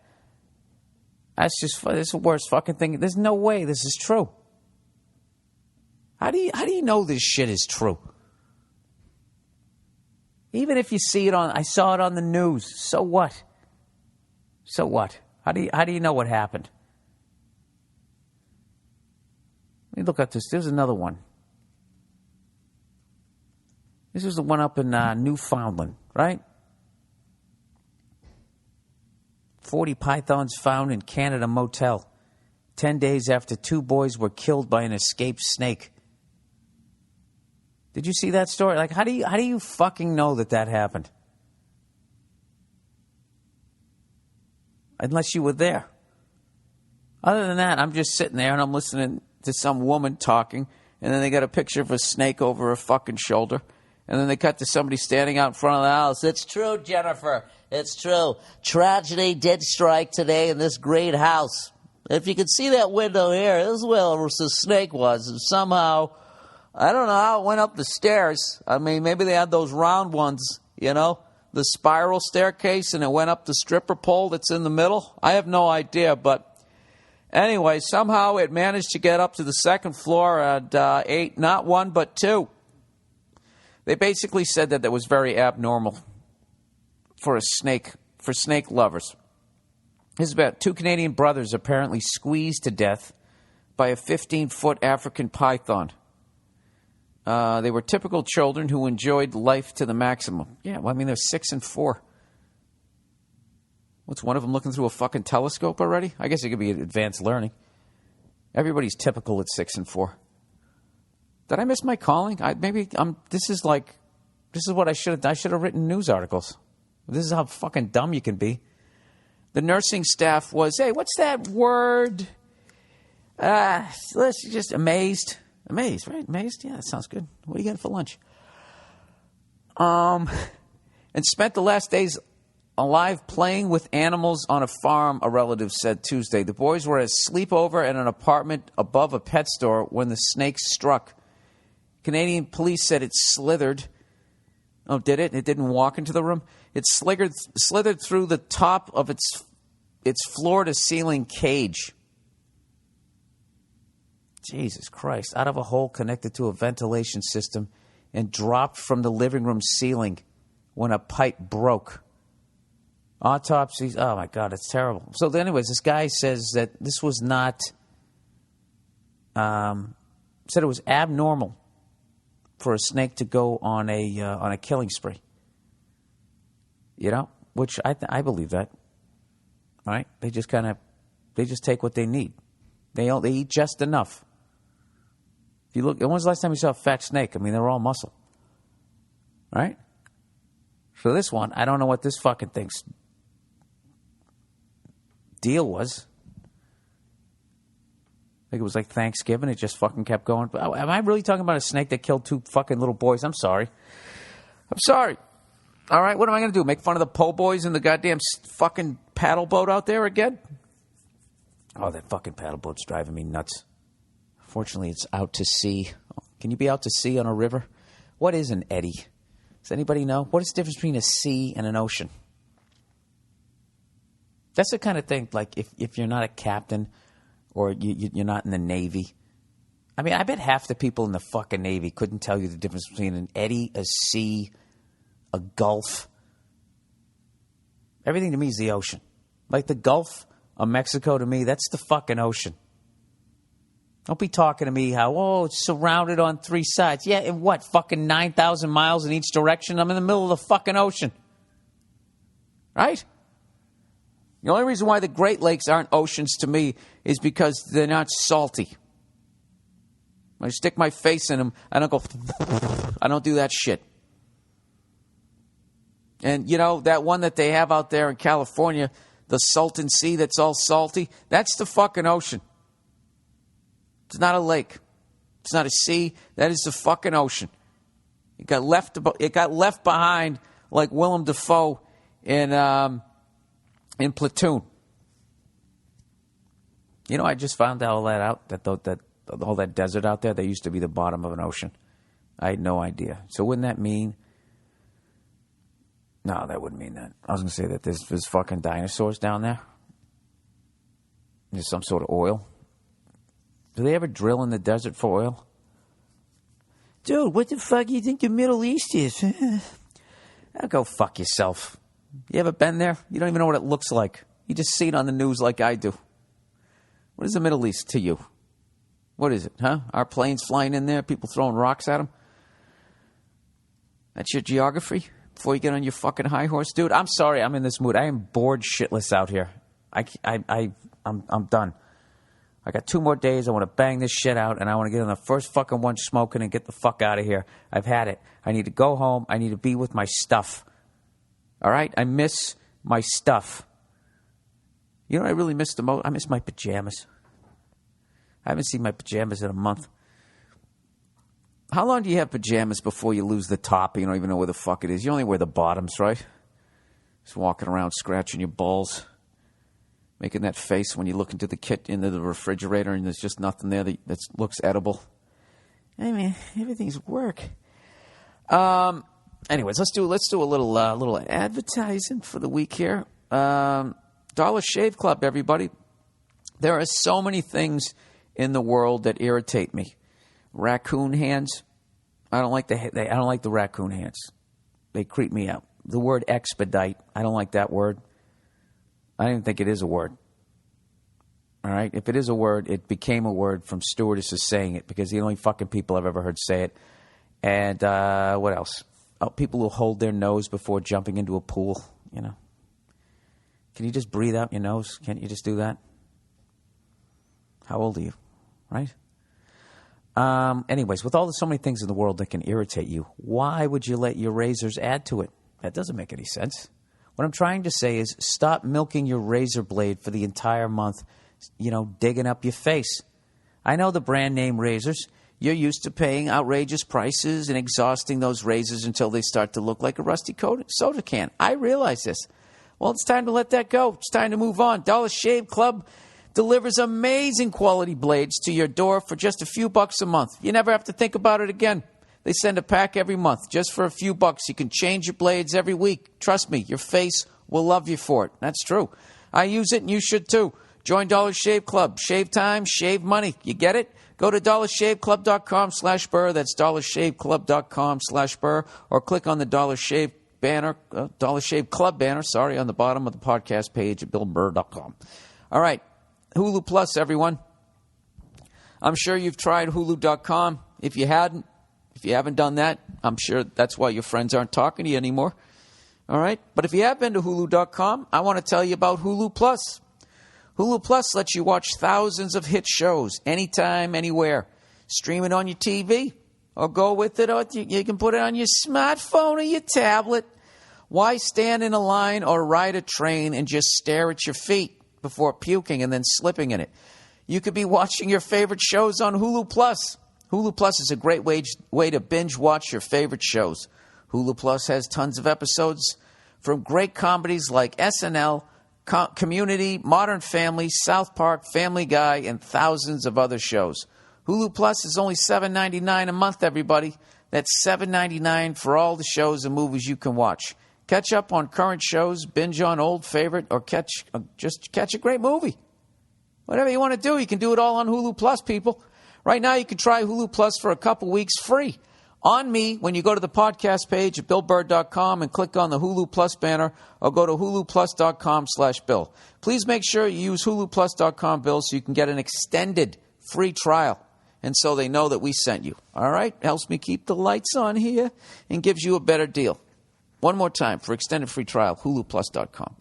That's the worst fucking thing. There's no way this is true. How do you know this shit is true? Even if you see it I saw it on the news. So what? So what? How do you know what happened? Let me look at this. There's another one. This was the one up in Newfoundland, right? 40 pythons found in Canada motel 10 days after 2 boys were killed by an escaped snake. Did you see that story? Like, how do you fucking know that happened? Unless you were there. Other than that, I'm just sitting there and I'm listening to some woman talking, and then they got a picture of a snake over her fucking shoulder, and then they cut to somebody standing out in front of the house. It's true, Jennifer. It's true. Tragedy did strike today in this great house. If you could see that window here, this is where the snake was. And somehow, I don't know how it went up the stairs. I mean, maybe they had those round ones, you know, the spiral staircase, and it went up the stripper pole that's in the middle. I have no idea, but anyway, somehow it managed to get up to the second floor and ate not 1 but 2. They basically said that was very abnormal for snake lovers. This is about 2 Canadian brothers apparently squeezed to death by a 15-foot African python. They were typical children who enjoyed life to the maximum. Yeah, well, I mean, they're 6 and 4. What's one of them looking through a fucking telescope already? I guess it could be advanced learning. Everybody's typical at 6 and 4. Did I miss my calling? This is what I should have done. I should have written news articles. This is how fucking dumb you can be. The nursing staff was, hey, what's that word? Let's just amazed. Amazed, right? Amazed? Yeah, that sounds good. What are you getting for lunch? And spent the last days alive playing with animals on a farm, a relative said Tuesday. The boys were at a sleepover at an apartment above a pet store when the snake struck. Canadian police said it slithered. Oh, did it? It didn't walk into the room? It slithered through the top of its floor-to-ceiling cage. Jesus Christ. Out of a hole connected to a ventilation system and dropped from the living room ceiling when a pipe broke. Autopsies. Oh, my God, it's terrible. So anyways, this guy says that this was not, said it was abnormal for a snake to go on a killing spree. You know, which I believe that. All right? They just take what they need. They eat just enough. If you look, when was the last time you saw a fat snake? I mean, they're all muscle. Right? So this one, I don't know what this fucking thing's deal was. I think it was like Thanksgiving. It just fucking kept going. Am I really talking about a snake that killed 2 fucking little boys? I'm sorry. All right, what am I going to do? Make fun of the po' boys in the goddamn fucking paddle boat out there again? Oh, that fucking paddle boat's driving me nuts. Fortunately, it's out to sea. Can you be out to sea on a river? What is an eddy? Does anybody know? What is the difference between a sea and an ocean? That's the kind of thing, like, if you're not a captain or you're not in the Navy. I mean, I bet half the people in the fucking Navy couldn't tell you the difference between an eddy, a sea, a gulf. Everything to me is the ocean. Like the Gulf of Mexico to me, that's the fucking ocean. Don't be talking to me how, it's surrounded on 3 sides. Yeah, and what, fucking 9,000 miles in each direction? I'm in the middle of the fucking ocean. Right? The only reason why the Great Lakes aren't oceans to me is because they're not salty. When I stick my face in them, I don't go, I don't do that shit. And, you know, that one that they have out there in California, the Salton Sea that's all salty, that's the fucking ocean. It's not a lake. It's not a sea. That is the fucking ocean. It got left behind like Willem Dafoe in Platoon. You know, I just found all that out, that all that desert out there, that used to be the bottom of an ocean. I had no idea. So wouldn't that mean... No, that wouldn't mean that. I was going to say that there's fucking dinosaurs down there. There's some sort of oil. Do they ever drill in the desert for oil? Dude, what the fuck do you think the Middle East is? Go fuck yourself. You ever been there? You don't even know what it looks like. You just see it on the news like I do. What is the Middle East to you? What is it, huh? Our planes flying in there, people throwing rocks at them? That's your geography? Before you get on your fucking high horse, dude. I'm sorry, I'm in this mood. I am bored shitless out here. I'm done. I got 2 more days. I want to bang this shit out, and I want to get on the first fucking one smoking and get the fuck out of here. I've had it. I need to go home. I need to be with my stuff. All right? I miss my stuff. You know what I really miss the most? I miss my pajamas. I haven't seen my pajamas in a month. How long do you have pajamas before you lose the top? You don't even know where the fuck it is. You only wear the bottoms, right? Just walking around scratching your balls. Making that face when you look into the refrigerator and there's just nothing there that looks edible. I mean, everything's work. Anyways, let's do a little advertising for the week here. Dollar Shave Club, everybody. There are so many things in the world that irritate me. Raccoon hands. I don't like the raccoon hands. They creep me out. The word expedite. I don't like that word. I don't even think it is a word. All right? If it is a word, it became a word from stewardesses saying it because the only fucking people I've ever heard say it. And what else? Oh, people who hold their nose before jumping into a pool, you know. Can you just breathe out your nose? Can't you just do that? How old are you? Right? Anyways, with so many things in the world that can irritate you, why would you let your razors add to it? That doesn't make any sense. What I'm trying to say is stop milking your razor blade for the entire month, digging up your face. I know the brand name razors. You're used to paying outrageous prices and exhausting those razors until they start to look like a rusty soda can. I realize this. Well, it's time to let that go. It's time to move on. Dollar Shave Club delivers amazing quality blades to your door for just a few bucks a month. You never have to think about it again. They send a pack every month just for a few bucks. You can change your blades every week. Trust me, your face will love you for it. That's true. I use it and you should too. Join Dollar Shave Club. Shave time, shave money. You get it? Go to dollarshaveclub.com/Burr. That's dollarshaveclub.com/Burr. Or click on the Dollar Shave banner, Dollar Shave Club banner, on the bottom of the podcast page at billburr.com. All right. Hulu Plus, everyone. I'm sure you've tried Hulu.com. If you haven't done that, I'm sure that's why your friends aren't talking to you anymore. All right? But if you have been to Hulu.com, I want to tell you about Hulu Plus. Hulu Plus lets you watch thousands of hit shows anytime, anywhere. Stream it on your TV or go with it, or you can put it on your smartphone or your tablet. Why stand in a line or ride a train and just stare at your feet before puking and then slipping in it? You could be watching your favorite shows on Hulu Plus. Hulu Plus is a great way to binge watch your favorite shows. Hulu Plus has tons of episodes from great comedies like SNL, Community, Modern Family, South Park, Family Guy, and thousands of other shows. Hulu Plus is only $7.99 a month, everybody. That's $7.99 for all the shows and movies you can watch. Catch up on current shows, binge on old favorite, or just catch a great movie. Whatever you want to do, you can do it all on Hulu Plus, people. Right now, you can try Hulu Plus for a couple weeks free. On me, when you go to the podcast page at billburr.com and click on the Hulu Plus banner, or go to huluplus.com/Bill. Please make sure you use huluplus.com, Bill, so you can get an extended free trial, and so they know that we sent you. All right? Helps me keep the lights on here and gives you a better deal. One more time for extended free trial, huluplus.com.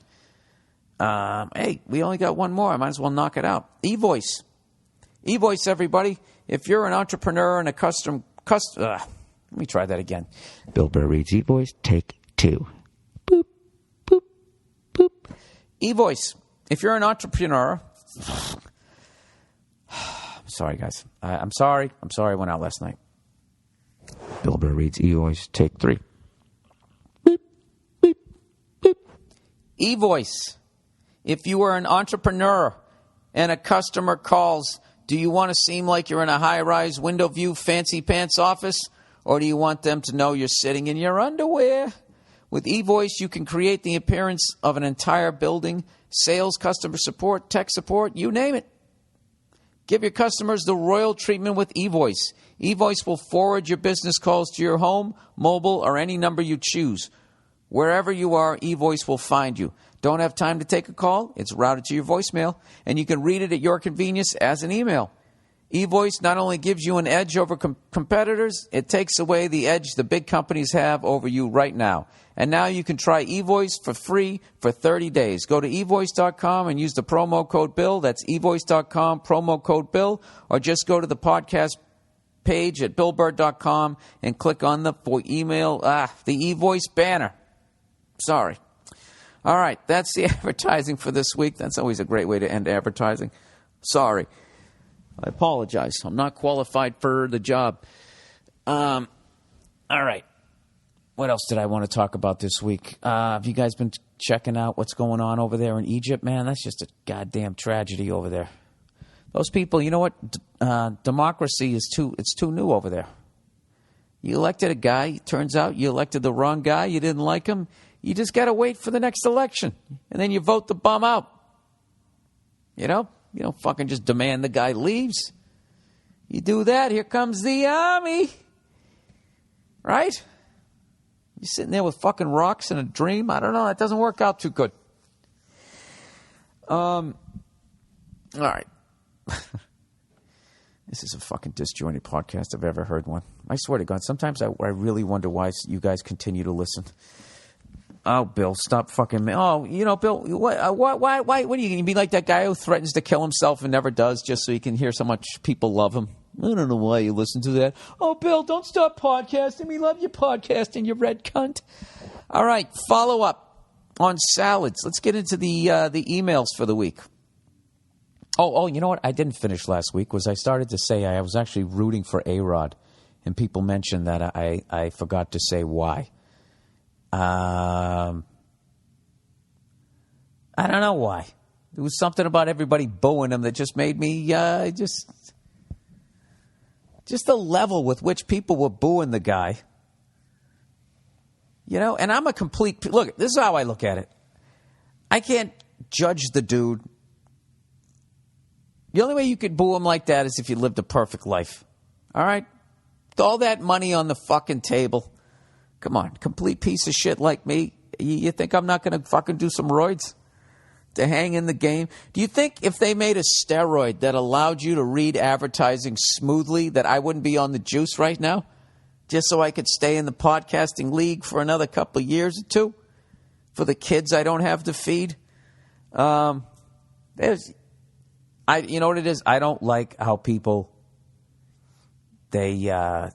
Hey, we only got one more. I might as well knock it out. eVoice. eVoice, everybody. If you're an entrepreneur and a let me try that again. Bill Burr reads eVoice, take 2. Boop, boop, boop. eVoice. If you're an entrepreneur... Sorry, guys. I'm sorry. I went out last night. Bill Burr reads eVoice, take 3. Boop, boop, boop. eVoice. If you are an entrepreneur and a customer calls, do you want to seem like you're in a high-rise, window view, fancy pants office? Or do you want them to know you're sitting in your underwear? With eVoice, you can create the appearance of an entire building, sales, customer support, tech support, you name it. Give your customers the royal treatment with eVoice. eVoice will forward your business calls to your home, mobile, or any number you choose. Wherever you are, eVoice will find you. Don't have time to take a call? It's routed to your voicemail, and you can read it at your convenience as an email. eVoice not only gives you an edge over competitors, it takes away the edge the big companies have over you right now. And now you can try eVoice for free for 30 days. Go to eVoice.com and use the promo code BILL. That's eVoice.com, promo code BILL. Or just go to the podcast page at billburr.com and click on the eVoice banner. Sorry. All right, that's the advertising for this week. That's always a great way to end advertising. Sorry. I apologize. I'm not qualified for the job. All right. What else did I want to talk about this week? Have you guys been checking out what's going on over there in Egypt? Man, that's just a goddamn tragedy over there. Those people, you know what? Democracy is too new over there. You elected a guy. Turns out you elected the wrong guy. You didn't like him. You just got to wait for the next election. And then you vote the bum out. You know? You don't fucking just demand the guy leaves. You do that, here comes the army. Right? You're sitting there with fucking rocks and a dream. I don't know. That doesn't work out too good. All right. This is a fucking disjointed podcast I've ever heard one. I swear to God, sometimes I really wonder why you guys continue to listen. Oh, Bill, stop fucking me. Oh, Bill, why are you going to be like that guy who threatens to kill himself and never does just so he can hear so much people love him? I don't know why you listen to that. Oh, Bill, don't stop podcasting. We love you podcasting, you red cunt. All right, follow up on salads. Let's get into the emails for the week. Oh, you know what I didn't finish last week was I started to say I was actually rooting for A-Rod, and people mentioned that I forgot to say why. I don't know why. There was something about everybody booing him that just made me just the level with which people were booing the guy. And I'm a complete... Look, this is how I look at it. I can't judge the dude. The only way you could boo him like that is if you lived a perfect life. All right? All that money on the fucking table. Come on, complete piece of shit like me. You think I'm not going to fucking do some roids to hang in the game? Do you think if they made a steroid that allowed you to read advertising smoothly that I wouldn't be on the juice right now? Just so I could stay in the podcasting league for another couple of years or two? For the kids I don't have to feed? You know what it is? I don't like how people, I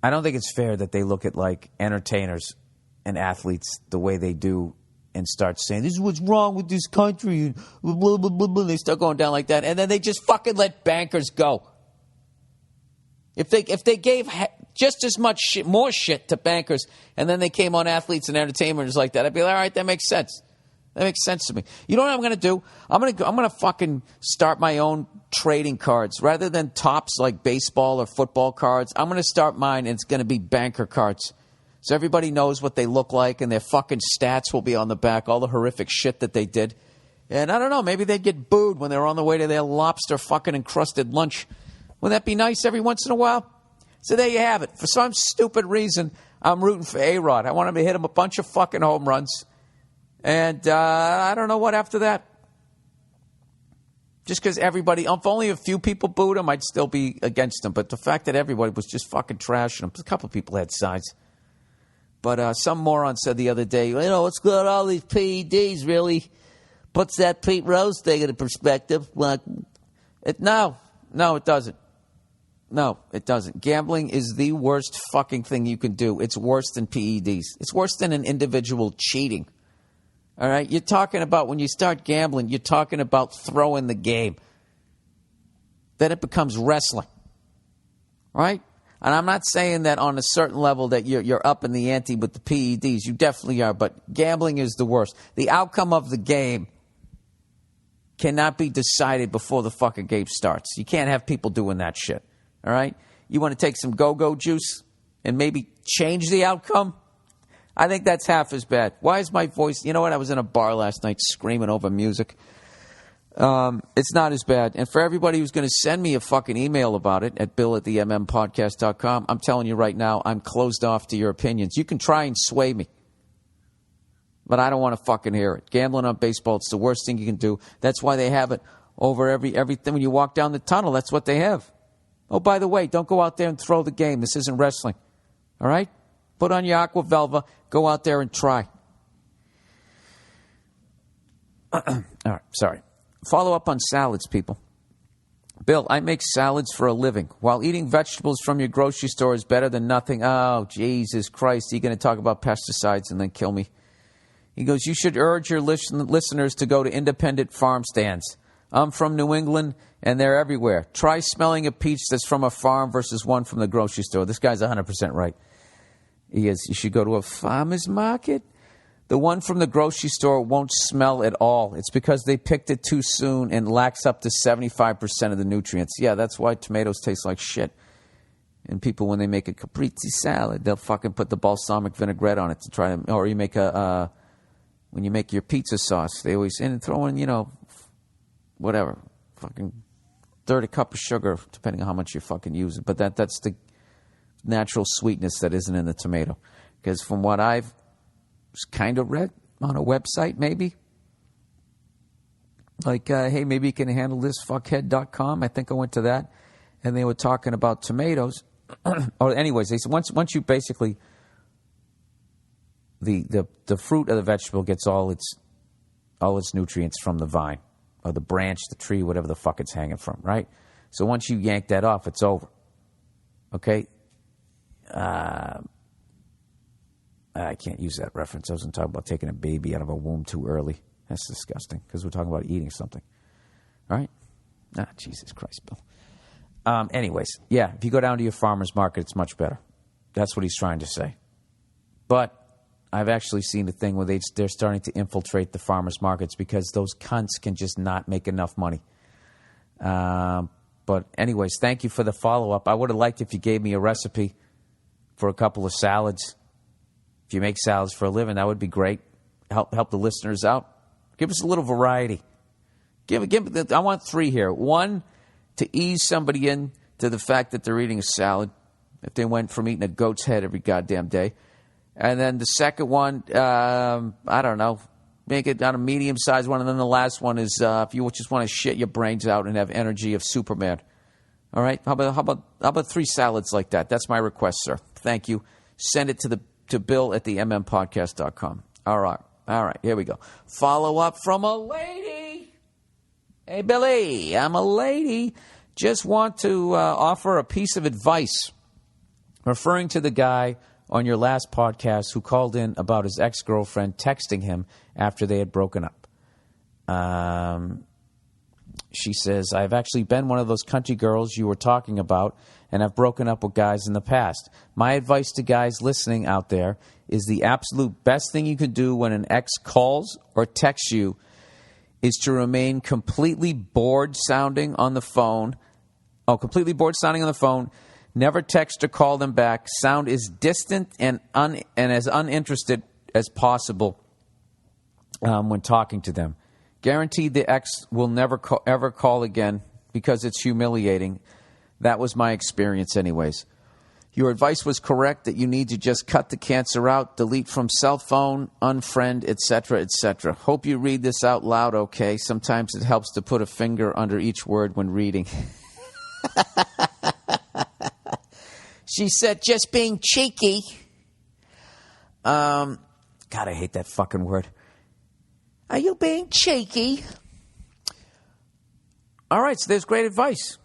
don't think it's fair that they look at like entertainers and athletes the way they do and start saying, this is what's wrong with this country, and blah, blah, blah, blah. They start going down like that, and then they just fucking let bankers go. If they gave just as much shit, more shit to bankers, and then they came on athletes and entertainers like that, I'd be like, all right, that makes sense. That makes sense to me. You know what I'm going to do? I'm going to fucking start my own trading cards. Rather than tops like baseball or football cards, I'm going to start mine, and it's going to be banker cards. So everybody knows what they look like, and their fucking stats will be on the back, all the horrific shit that they did. And I don't know, maybe they'd get booed when they're on the way to their lobster fucking encrusted lunch. Wouldn't that be nice every once in a while? So there you have it. For some stupid reason, I'm rooting for A-Rod. I want him to hit him a bunch of fucking home runs. And I don't know what after that. Just because everybody, if only a few people booed him, I'd still be against him. But the fact that everybody was just fucking trashing him, a couple of people had sides. But some moron said the other day, what's good with all these PEDs really puts that Pete Rose thing into perspective. No, it doesn't. No, it doesn't. Gambling is the worst fucking thing you can do. It's worse than PEDs. It's worse than an individual cheating. All right? You're talking about when you start gambling, you're talking about throwing the game. Then it becomes wrestling. Right? And I'm not saying that on a certain level that you're up in the ante with the PEDs. You definitely are. But gambling is the worst. The outcome of the game cannot be decided before the fucking game starts. You can't have people doing that shit. All right? You want to take some go-go juice and maybe change the outcome? I think that's half as bad. Why is my voice... You know what? I was in a bar last night screaming over music. It's not as bad. And for everybody who's going to send me a fucking email about it at bill@themmpodcast.com, I'm telling you right now, I'm closed off to your opinions. You can try and sway me, but I don't want to fucking hear it. Gambling on baseball, it's the worst thing you can do. That's why they have it over everything. When you walk down the tunnel, that's what they have. Oh, by the way, don't go out there and throw the game. This isn't wrestling. All right? Put on your Aqua Velva. Go out there and try. All right, sorry. Follow up on salads, people. Bill, I make salads for a living. While eating vegetables from your grocery store is better than nothing. Oh, Jesus Christ. You're going to talk about pesticides and then kill me. He goes, you should urge your listeners to go to independent farm stands. I'm from New England, and they're everywhere. Try smelling a peach that's from a farm versus one from the grocery store. This guy's 100% right. He is. You should go to a farmer's market. The one from the grocery store won't smell at all. It's because they picked it too soon and lacks up to 75% of the nutrients. Yeah, that's why tomatoes taste like shit. And people, when they make a caprese salad, they'll fucking put the balsamic vinaigrette on it to try to... Or you make when you make your pizza sauce, they always... And throw in, whatever. Fucking third a cup of sugar, depending on how much you're fucking using. But that's the natural sweetness that isn't in the tomato. Because from what I've kind of read on a website, maybe, like, hey, maybe you can handle this, fuckhead.com. I think I went to that. And they were talking about tomatoes. Or anyways, they said once you basically the fruit of the vegetable gets all its nutrients from the vine or the branch, the tree, whatever the fuck it's hanging from, right? So once you yank that off, it's over. Okay? I can't use that reference. I wasn't talking about taking a baby out of a womb too early. That's disgusting because we're talking about eating something. All right? Jesus Christ, Bill. Anyways, yeah, if you go down to your farmer's market, it's much better. That's what he's trying to say. But I've actually seen the thing where they're starting to infiltrate the farmers markets because those cunts can just not make enough money. But anyways, thank you for the follow-up. I would have liked if you gave me a recipe for a couple of salads. If you make salads for a living, that would be great. Help the listeners out. Give us a little variety. I want 3 here. 1, to ease somebody in to the fact that they're eating a salad if they went from eating a goat's head every goddamn day. And then the second one, I don't know, make it on a medium-sized one. And then the last one is if you just want to shit your brains out and have energy of Superman. All right? How about 3 salads like that? That's my request, sir. Thank you. Send it to bill@themmpodcast.com. All right. Here we go. Follow up from a lady. Hey, Billy, I'm a lady. Just want to offer a piece of advice, referring to the guy on your last podcast who called in about his ex-girlfriend texting him after they had broken up. She says, I've actually been one of those country girls you were talking about, and I've broken up with guys in the past. My advice to guys listening out there is the absolute best thing you can do when an ex calls or texts you is to remain completely bored sounding on the phone. Completely bored sounding on the phone. Never text or call them back. Sound as distant and as uninterested as possible when talking to them. Guaranteed the ex will never ever call again because it's humiliating. That was my experience anyways. Your advice was correct that you need to just cut the cancer out, delete from cell phone, unfriend, etc., etc. Hope you read this out loud, okay? Sometimes it helps to put a finger under each word when reading. She said, just being cheeky. God, I hate that fucking word. Are you being cheeky? All right, so there's great advice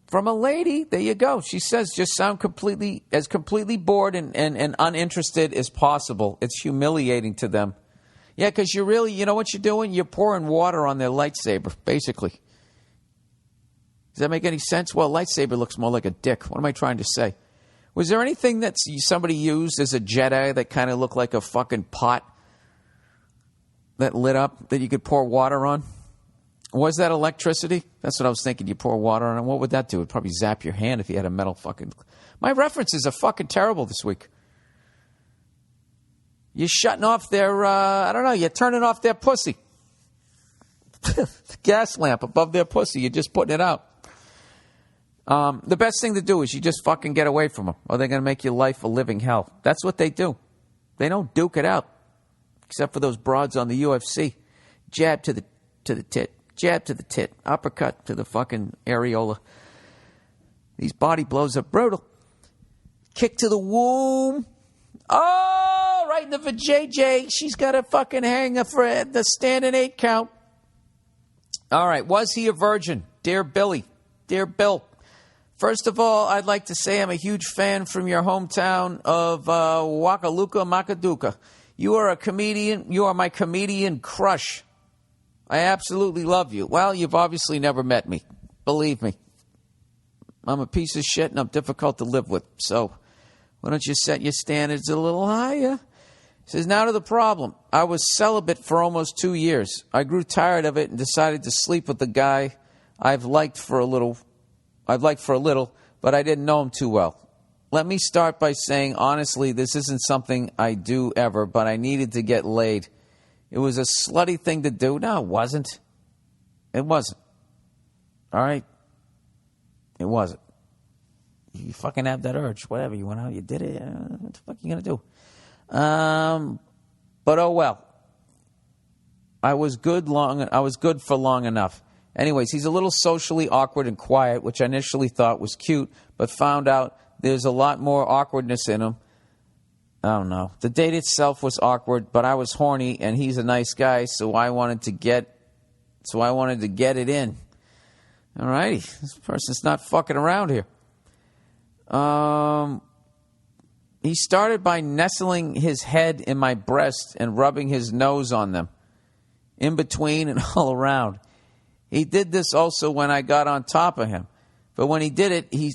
from a lady. There you go. She says, just sound completely bored and uninterested as possible. It's humiliating to them. Yeah, because you know what you're doing? You're pouring water on their lightsaber, basically. Does that make any sense? Well, lightsaber looks more like a dick. What am I trying to say? Was there anything that somebody used as a Jedi that kind of looked like a fucking pot that lit up that you could pour water on? Was that electricity? That's what I was thinking. You pour water on it. What would that do? It would probably zap your hand if you had a metal fucking... My references are fucking terrible this week. You're shutting off their, I don't know, you're turning off their pussy. The gas lamp above their pussy. You're just putting it out. The best thing to do is you just fucking get away from them, or they're going to make your life a living hell. That's what they do. They don't duke it out, except for those broads on the UFC. Jab to the tit, jab to the tit, uppercut to the fucking areola. These body blows are brutal. Kick to the womb. Oh, right in the vajayjay. She's got a fucking hanger for the standing 8 count. All right, was he a virgin? Dear Billy, dear Bill. First of all, I'd like to say I'm a huge fan from your hometown of Wakaluka Makaduka. You are a comedian. You are my comedian crush. I absolutely love you. Well, you've obviously never met me. Believe me. I'm a piece of shit and I'm difficult to live with. So why don't you set your standards a little higher? He says, now to the problem. I was celibate for almost 2 years. I grew tired of it and decided to sleep with the guy I've liked for a little, but I didn't know him too well. Let me start by saying, honestly, this isn't something I do ever, but I needed to get laid. It was a slutty thing to do. No, it wasn't. It wasn't. All right? It wasn't. You fucking have that urge. Whatever. You went out, you did it. What the fuck are you going to do? But oh well. I was good for long enough. Anyways, he's a little socially awkward and quiet, which I initially thought was cute, but found out there's a lot more awkwardness in him I don't know. The date itself was awkward, but I was horny, and he's a nice guy, so I wanted to get it in. All righty. This person's not fucking around here. He started by nestling his head in my breast and rubbing his nose on them, in between and all around. He did this also when I got on top of him. But when he did it, he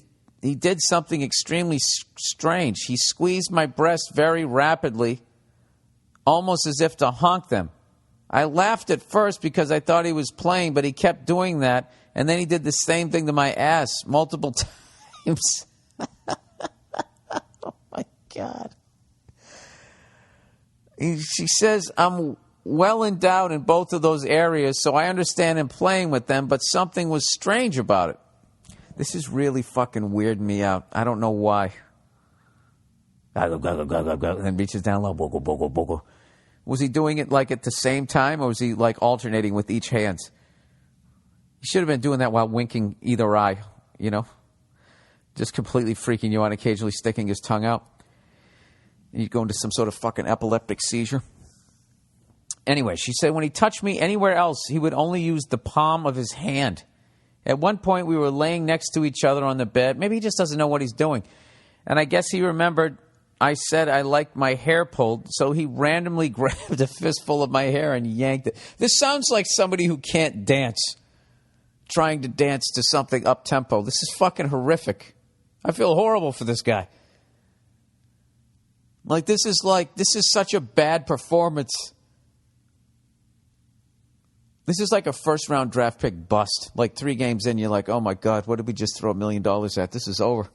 did something extremely strange. He squeezed my breast very rapidly, almost as if to honk them. I laughed at first because I thought he was playing, but he kept doing that, and then he did the same thing to my ass multiple times. Oh, my God. She says, I'm well endowed in both of those areas, so I understand him playing with them, but something was strange about it. This is really fucking weirding me out. I don't know why. And then reaches down low. Bogle, bogle, bogle. Was he doing it like at the same time, or was he like alternating with each hand? He should have been doing that while winking either eye, you know? Just completely freaking you out, occasionally sticking his tongue out. You'd go into some sort of fucking epileptic seizure. Anyway, she said when he touched me anywhere else, he would only use the palm of his hand. At one point, we were laying next to each other on the bed. Maybe he just doesn't know what he's doing. And I guess he remembered I said I liked my hair pulled, so he randomly grabbed a fistful of my hair and yanked it. This sounds like somebody who can't dance, trying to dance to something up-tempo. This is fucking horrific. I feel horrible for this guy. This is such a bad performance. This is like a first-round draft pick bust. Like 3 games in, you're like, oh, my God, what did we just throw $1 million at? This is over.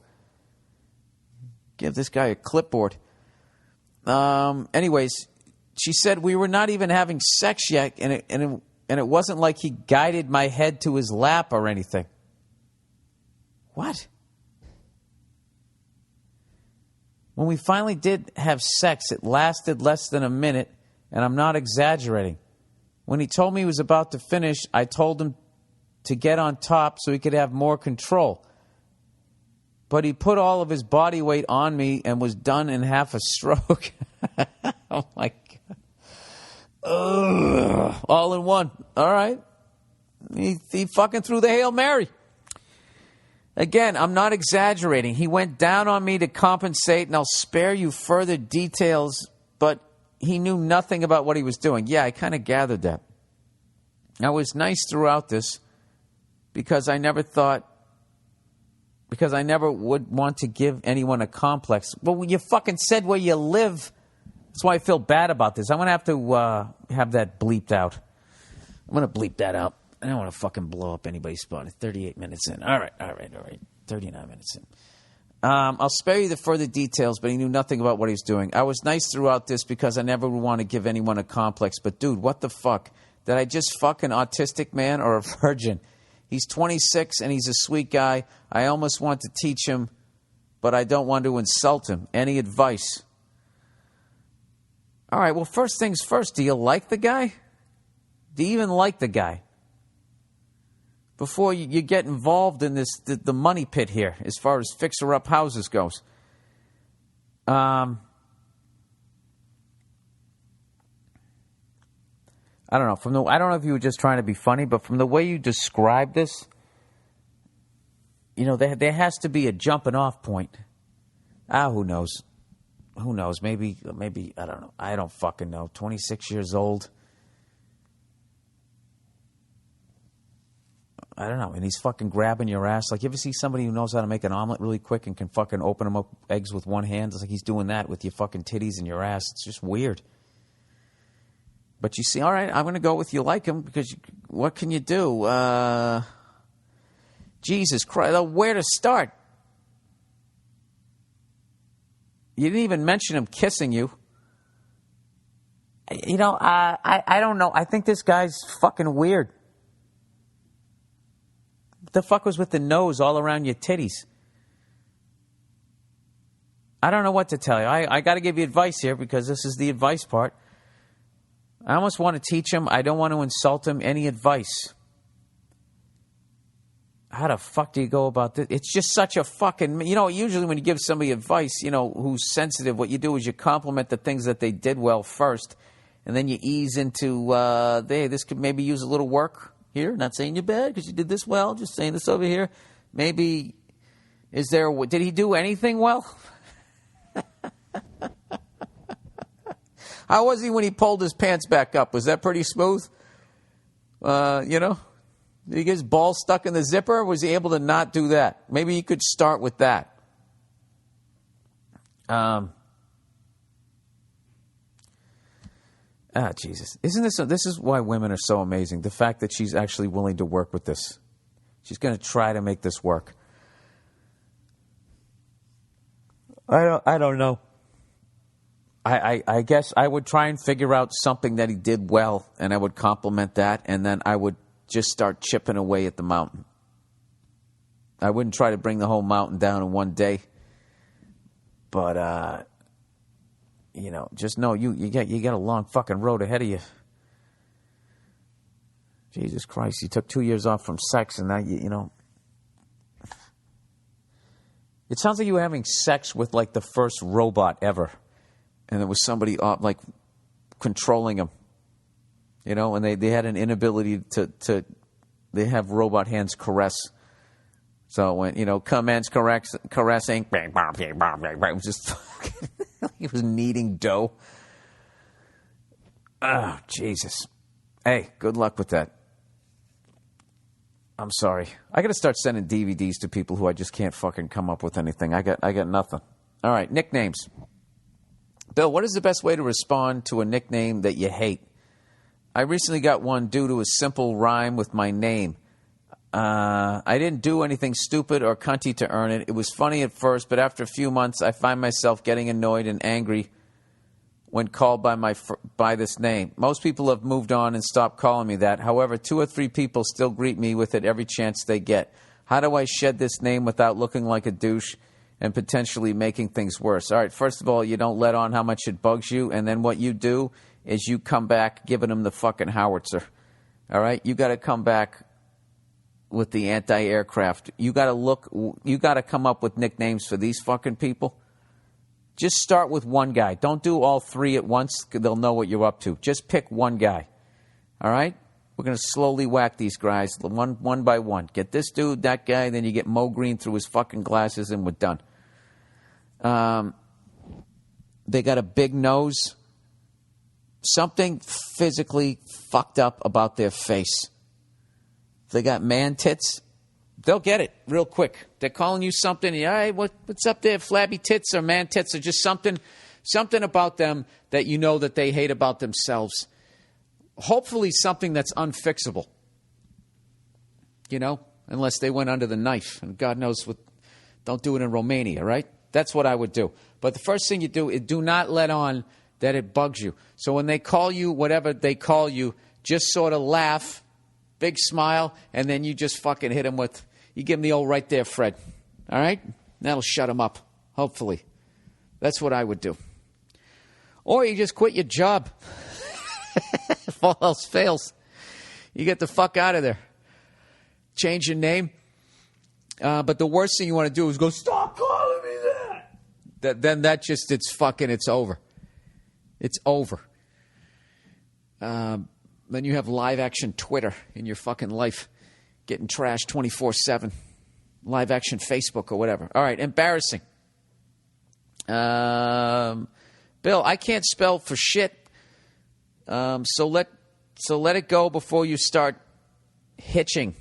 Give this guy a clipboard. Anyways, she said we were not even having sex yet, and it wasn't like he guided my head to his lap or anything. What? When we finally did have sex, it lasted less than a minute, and I'm not exaggerating. When he told me he was about to finish, I told him to get on top so he could have more control. But he put all of his body weight on me and was done in half a stroke. Oh, my God. Ugh. All in one. All right. He fucking threw the Hail Mary. Again, I'm not exaggerating. He went down on me to compensate, and I'll spare you further details, but he knew nothing about what he was doing. Yeah, I kind of gathered that. I was nice throughout this because I never would want to give anyone a complex. Well, you fucking said where you live. That's why I feel bad about this. I'm going to have to have that bleeped out. I'm going to bleep that out. I don't want to fucking blow up anybody's spot. It's 38 minutes in. All right. 39 minutes in. I'll spare you the further details, but he knew nothing about what he was doing. I was nice throughout this because I never would want to give anyone a complex. But, dude, what the fuck? Did I just fuck an autistic man or a virgin? He's 26 and he's a sweet guy. I almost want to teach him, but I don't want to insult him. Any advice? All right, well, first things first, do you like the guy? Do you even like the guy? Before you get involved in this, the money pit here, as far as fixer-up houses goes. I don't know. I don't know if you were just trying to be funny, but from the way you describe this, there has to be a jumping off point. Who knows? Who knows? Maybe I don't know. I don't fucking know. 26 years old. I don't know. And he's fucking grabbing your ass. Like, you ever see somebody who knows how to make an omelet really quick and can fucking open them up eggs with one hand? It's like he's doing that with your fucking titties and your ass. It's just weird. But you see, all right, I'm going to go with you like him because what can you do? Jesus Christ, where to start? You didn't even mention him kissing you. I don't know. I think this guy's fucking weird. What the fuck was with the nose all around your titties? I don't know what to tell you. I got to give you advice here because this is the advice part. I almost want to teach him. I don't want to insult him. Any advice? how the fuck do you go about this? It's just such a fucking, usually when you give somebody advice, who's sensitive, what you do is you compliment the things that they did well first, and then you ease into, this could maybe use a little work here. Not saying you're bad because you did this well, just saying this over here. Maybe, did he do anything well? How was he when he pulled his pants back up? Was that pretty smooth? Did he get his ball stuck in the zipper? Or was he able to not do that? Maybe you could start with that. Jesus. This is why women are so amazing. The fact that she's actually willing to work with this. She's going to try to make this work. I don't know. I guess I would try and figure out something that he did well, and I would compliment that, and then I would just start chipping away at the mountain. I wouldn't try to bring the whole mountain down in one day, but just know you got a long fucking road ahead of you. Jesus Christ, you took 2 years off from sex, and now you. It sounds like you were having sex with like the first robot ever. And there was somebody controlling him, and they had an inability to they have robot hands caress. So when, commands caressing, it was just he was kneading dough. Oh, Jesus. Hey, good luck with that. I'm sorry. I got to start sending DVDs to people who I just can't fucking come up with anything. I got nothing. All right, nicknames. Bill, what is the best way to respond to a nickname that you hate? I recently got one due to a simple rhyme with my name. I didn't do anything stupid or cunty to earn it. It was funny at first, but after a few months, I find myself getting annoyed and angry when called by this name. Most people have moved on and stopped calling me that. However, 2 or 3 people still greet me with it every chance they get. How do I shed this name without looking like a douche and potentially making things worse? All right, first of all, you don't let on how much it bugs you, and then what you do is you come back giving them the fucking howitzer. All right? You got to come back with the anti-aircraft. You got to come up with nicknames for these fucking people. Just start with one guy. Don't do all 3 at once. They'll know what you're up to. Just pick one guy. All right? We're going to slowly whack these guys one by one. Get this dude, that guy, then you get Mo Green through his fucking glasses, and we're done. They got a big nose. Something physically fucked up about their face. If they got man tits, they'll get it real quick. They're calling you something. Hey, what's up there? Flabby tits or man tits or just something about them that you know that they hate about themselves. Hopefully something that's unfixable. Unless they went under the knife. And God knows what. Don't do it in Romania, right? That's what I would do. But the first thing you do is do not let on that it bugs you. So when they call you whatever they call you, just sort of laugh, big smile, and then you just fucking hit them with, you give them the old right there, Fred. All right? That'll shut them up, hopefully. That's what I would do. Or you just quit your job. If all else fails, you get the fuck out of there. Change your name. But the worst thing you want to do is go, stop calling me that. Then it's over. It's over. Then you have live action Twitter in your fucking life, getting trashed 24/7. Live action Facebook or whatever. All right, embarrassing. Bill, I can't spell for shit. So let it go before you start hitching.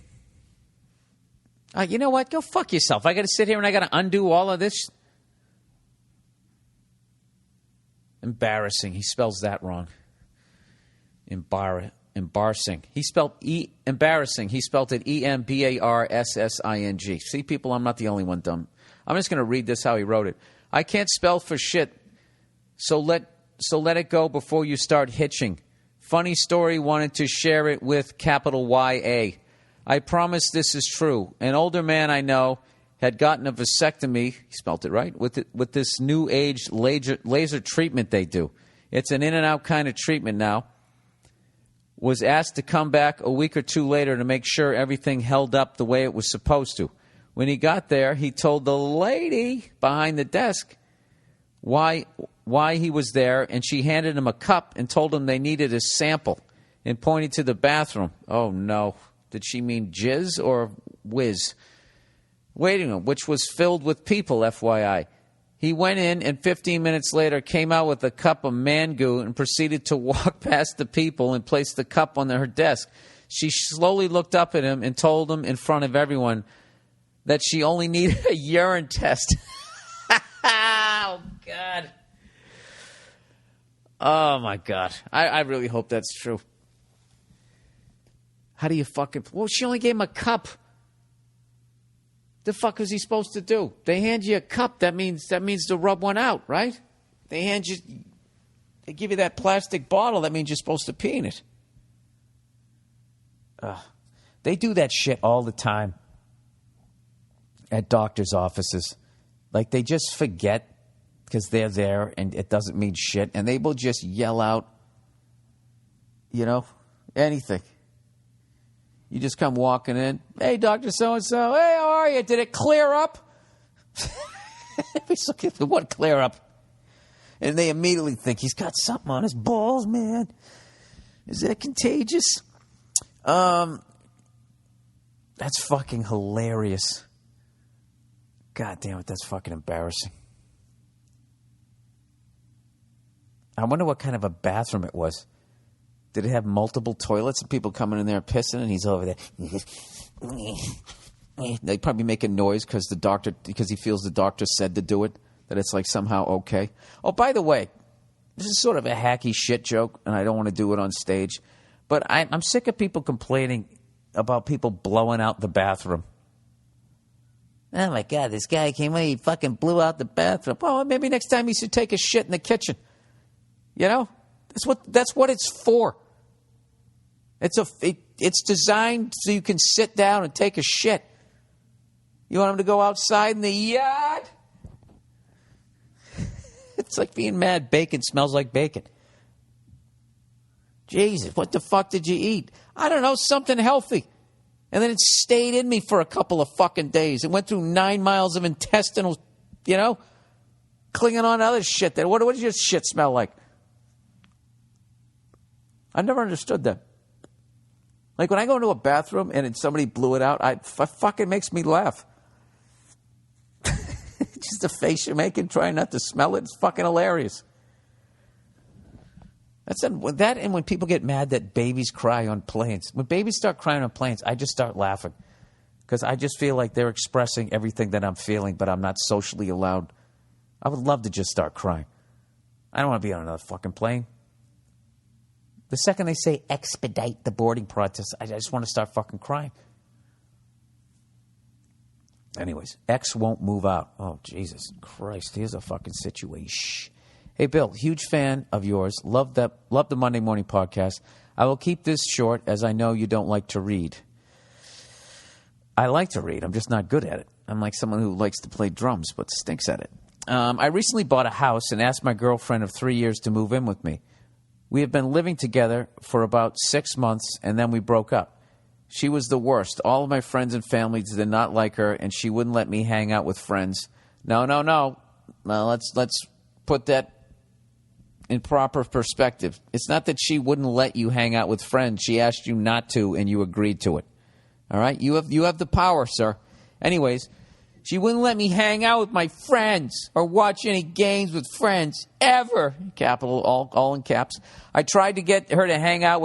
You know what? Go fuck yourself. I got to sit here and I got to undo all of this. Embarrassing. He spells that wrong. Embarrassing. He spelled embarrassing. He spelled it EMBARSSING. See, people, I'm not the only one dumb. I'm just going to read this how he wrote it. I can't spell for shit. So let it go before you start hitching. Funny story, wanted to share it with capital YA. I promise this is true. An older man I know had gotten a vasectomy, he spelt it right, with this new age laser treatment they do. It's an in and out kind of treatment now. was asked to come back a week or two later to make sure everything held up the way it was supposed to. When he got there, he told the lady behind the desk why he was there, and she handed him a cup and told him they needed a sample and pointed to the bathroom. Oh, no. Did she mean jizz or whiz? Waiting room, which was filled with people, FYI. He went in and 15 minutes later came out with a cup of man goo and proceeded to walk past the people and place the cup on her desk. She slowly looked up at him and told him in front of everyone that she only needed a urine test. Oh, God. Oh, my God. I really hope that's true. How do you fucking... Well, she only gave him a cup. The fuck was he supposed to do? They hand you a cup. That means to rub one out, right? They give you that plastic bottle. That means you're supposed to pee in it. They do that shit all the time at doctors' offices. Like, they just forget because they're there and it doesn't mean shit. And they will just yell out, anything. You just come walking in. Hey, Dr. So-and-so. Hey, how are you? Did it clear up? What clear up? And they immediately think he's got something on his balls, man. Is that contagious? That's fucking hilarious. God damn it, that's fucking embarrassing. I wonder what kind of a bathroom it was. Did it have multiple toilets and people coming in there pissing and he's over there? They probably make a noise because he feels the doctor said to do it, that it's like somehow okay. Oh, by the way, this is sort of a hacky shit joke and I don't want to do it on stage, but I'm sick of people complaining about people blowing out the bathroom. Oh my God, this guy came in, he fucking blew out the bathroom. Oh, maybe next time he should take a shit in the kitchen. That's what it's for. It's designed so you can sit down and take a shit. You want him to go outside in the yard? It's like being mad bacon smells like bacon. Jesus, what the fuck did you eat? I don't know, something healthy. And then it stayed in me for a couple of fucking days. It went through 9 miles of intestinal, clinging on to other shit. What does your shit smell like? I never understood that. Like when I go into a bathroom and somebody blew it out, it fucking makes me laugh. Just the face you're making, trying not to smell it, it's fucking hilarious. That and when people get mad that babies cry on planes. When babies start crying on planes, I just start laughing. Because I just feel like they're expressing everything that I'm feeling, but I'm not socially allowed. I would love to just start crying. I don't want to be on another fucking plane. The second they say expedite the boarding process, I just want to start fucking crying. Anyways, X won't move out. Oh, Jesus Christ. Here's a fucking situation. Hey, Bill, huge fan of yours. Love the Monday Morning Podcast. I will keep this short as I know you don't like to read. I like to read. I'm just not good at it. I'm like someone who likes to play drums but stinks at it. I recently bought a house and asked my girlfriend of 3 years to move in with me. We have been living together for about 6 months, and then we broke up. She was the worst. All of my friends and family did not like her, and she wouldn't let me hang out with friends. No. Let's put that in proper perspective. It's not that she wouldn't let you hang out with friends. She asked you not to, and you agreed to it. All right? You have the power, sir. Anyways, she wouldn't let me hang out with my friends or watch any games with friends ever. Capital, all in caps. I tried to get her to hang out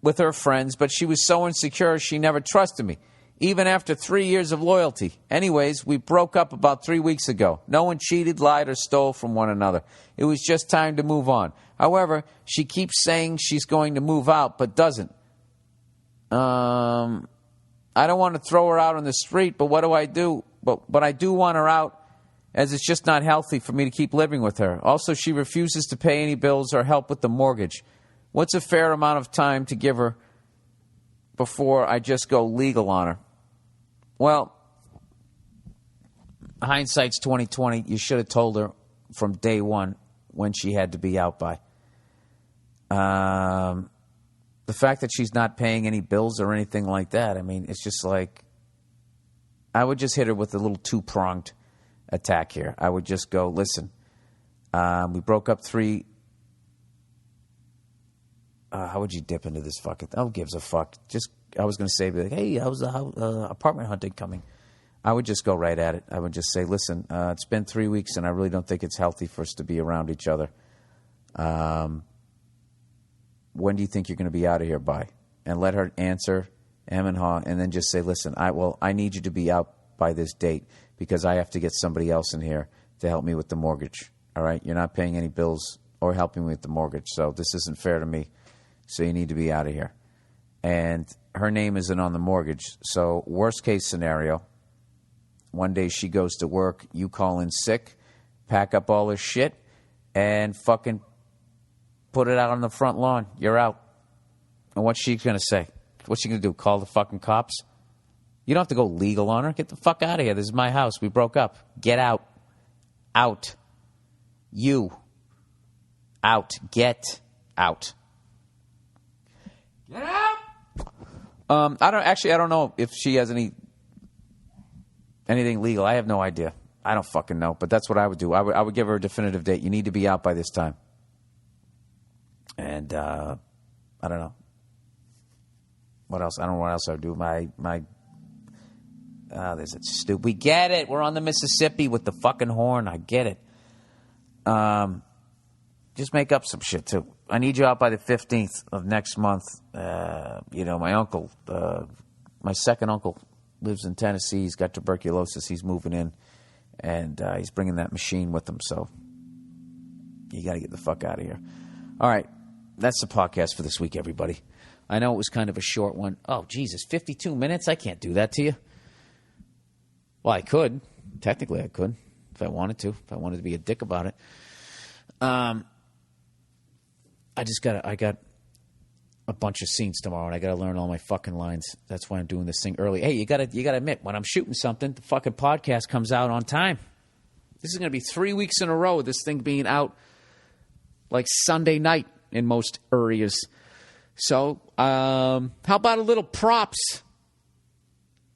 with her friends, but she was so insecure she never trusted me, even after 3 years of loyalty. Anyways, we broke up about 3 weeks ago. No one cheated, lied, or stole from one another. It was just time to move on. However, she keeps saying she's going to move out, but doesn't. I don't want to throw her out on the street, but what do I do? But I do want her out, as it's just not healthy for me to keep living with her. Also, she refuses to pay any bills or help with the mortgage. What's a fair amount of time to give her before I just go legal on her? Well, hindsight's 20/20. You should have told her from day one when she had to be out by. the fact that she's not paying any bills or anything like that, I mean, it's just like, I would just hit her with a little two-pronged attack here. I would just go, listen, we broke up how would you dip into this fucking... Who gives a fuck? I was going to say, like, hey, how's the apartment hunting coming? I would just go right at it. I would just say, listen, it's been 3 weeks, and I really don't think it's healthy for us to be around each other. When do you think you're going to be out of here by? And let her answer and haw, and then just say, listen, I need you to be out by this date because I have to get somebody else in here to help me with the mortgage. All right? You're not paying any bills or helping me with the mortgage, so this isn't fair to me. So you need to be out of here. And her name isn't on the mortgage. So worst case scenario, one day she goes to work, you call in sick, pack up all her shit, and fucking put it out on the front lawn. You're out. And what's she going to say? What's she going to do, call the fucking cops? You don't have to go legal on her. Get the fuck out of here. This is my house. We broke up. Get out. Out. You. Out. Get out. Get out! I don't know if she has anything legal. I have no idea. I don't fucking know. But that's what I would do. I would give her a definitive date. You need to be out by this time. And I don't know. What else? I don't know what else I would do. There's a stupid. We get it. We're on the Mississippi with the fucking horn. I get it. Just make up some shit too. I need you out by the 15th of next month. My uncle, my second uncle, lives in Tennessee. He's got tuberculosis. He's moving in, and he's bringing that machine with him. So you got to get the fuck out of here. All right, that's the podcast for this week, everybody. I know it was kind of a short one. Oh, Jesus, 52 minutes? I can't do that to you. Well, I could. Technically, I could if I wanted to. If I wanted to be a dick about it. I got a bunch of scenes tomorrow, and I got to learn all my fucking lines. That's why I'm doing this thing early. Hey, you got to admit, when I'm shooting something, the fucking podcast comes out on time. This is going to be 3 weeks in a row, this thing being out like Sunday night in most areas. So, how about a little props?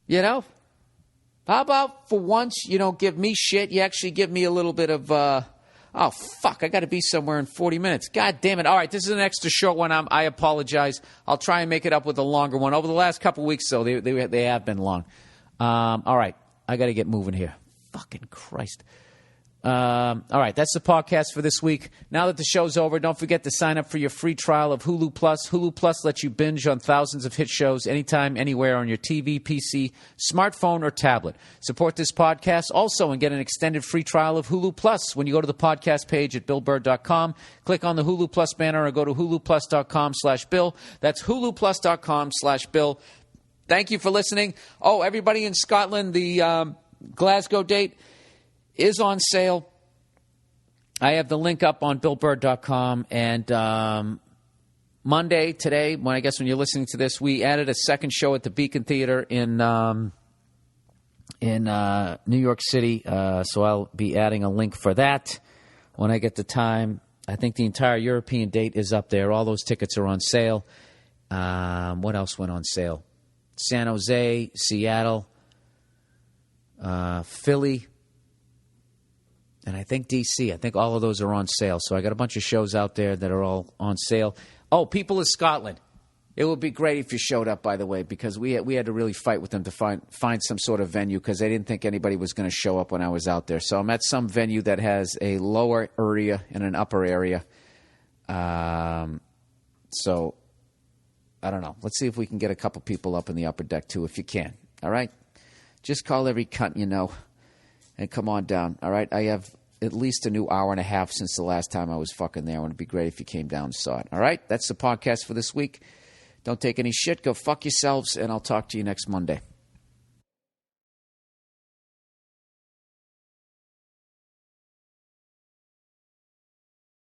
How about for once you don't give me shit, you actually give me a little bit of... Oh, fuck, I got to be somewhere in 40 minutes. God damn it. All right, this is an extra short one. I apologize. I'll try and make it up with a longer one. Over the last couple of weeks, though, they have been long. All right, I got to get moving here. Fucking Christ. All right, that's the podcast for this week. Now that the show's over, don't forget to sign up for your free trial of Hulu Plus. Hulu Plus lets you binge on thousands of hit shows anytime, anywhere on your TV, PC, smartphone, or tablet. Support this podcast also and get an extended free trial of Hulu Plus when you go to the podcast page at BillBurr.com. Click on the Hulu Plus banner or go to huluplus.com/Bill. That's huluplus.com/Bill. Thank you for listening. Oh, everybody in Scotland, the Glasgow date is on sale. I have the link up on BillBurr.com. And Monday, today, when you're listening to this, we added a second show at the Beacon Theater in New York City. So I'll be adding a link for that when I get the time. I think the entire European date is up there. All those tickets are on sale. What else went on sale? San Jose, Seattle, Philly, and I think D.C. I think all of those are on sale. So I got a bunch of shows out there that are all on sale. Oh, people in Scotland. It would be great if you showed up, by the way, because we had to really fight with them to find some sort of venue because they didn't think anybody was going to show up when I was out there. So I'm at some venue that has a lower area and an upper area. So I don't know. Let's see if we can get a couple people up in the upper deck, too, if you can. All right? Just call every cunt you know and come on down. All right? I have at least a new hour and a half since the last time I was fucking there. It would be great if you came down and saw it. All right? That's the podcast for this week. Don't take any shit. Go fuck yourselves, and I'll talk to you next Monday.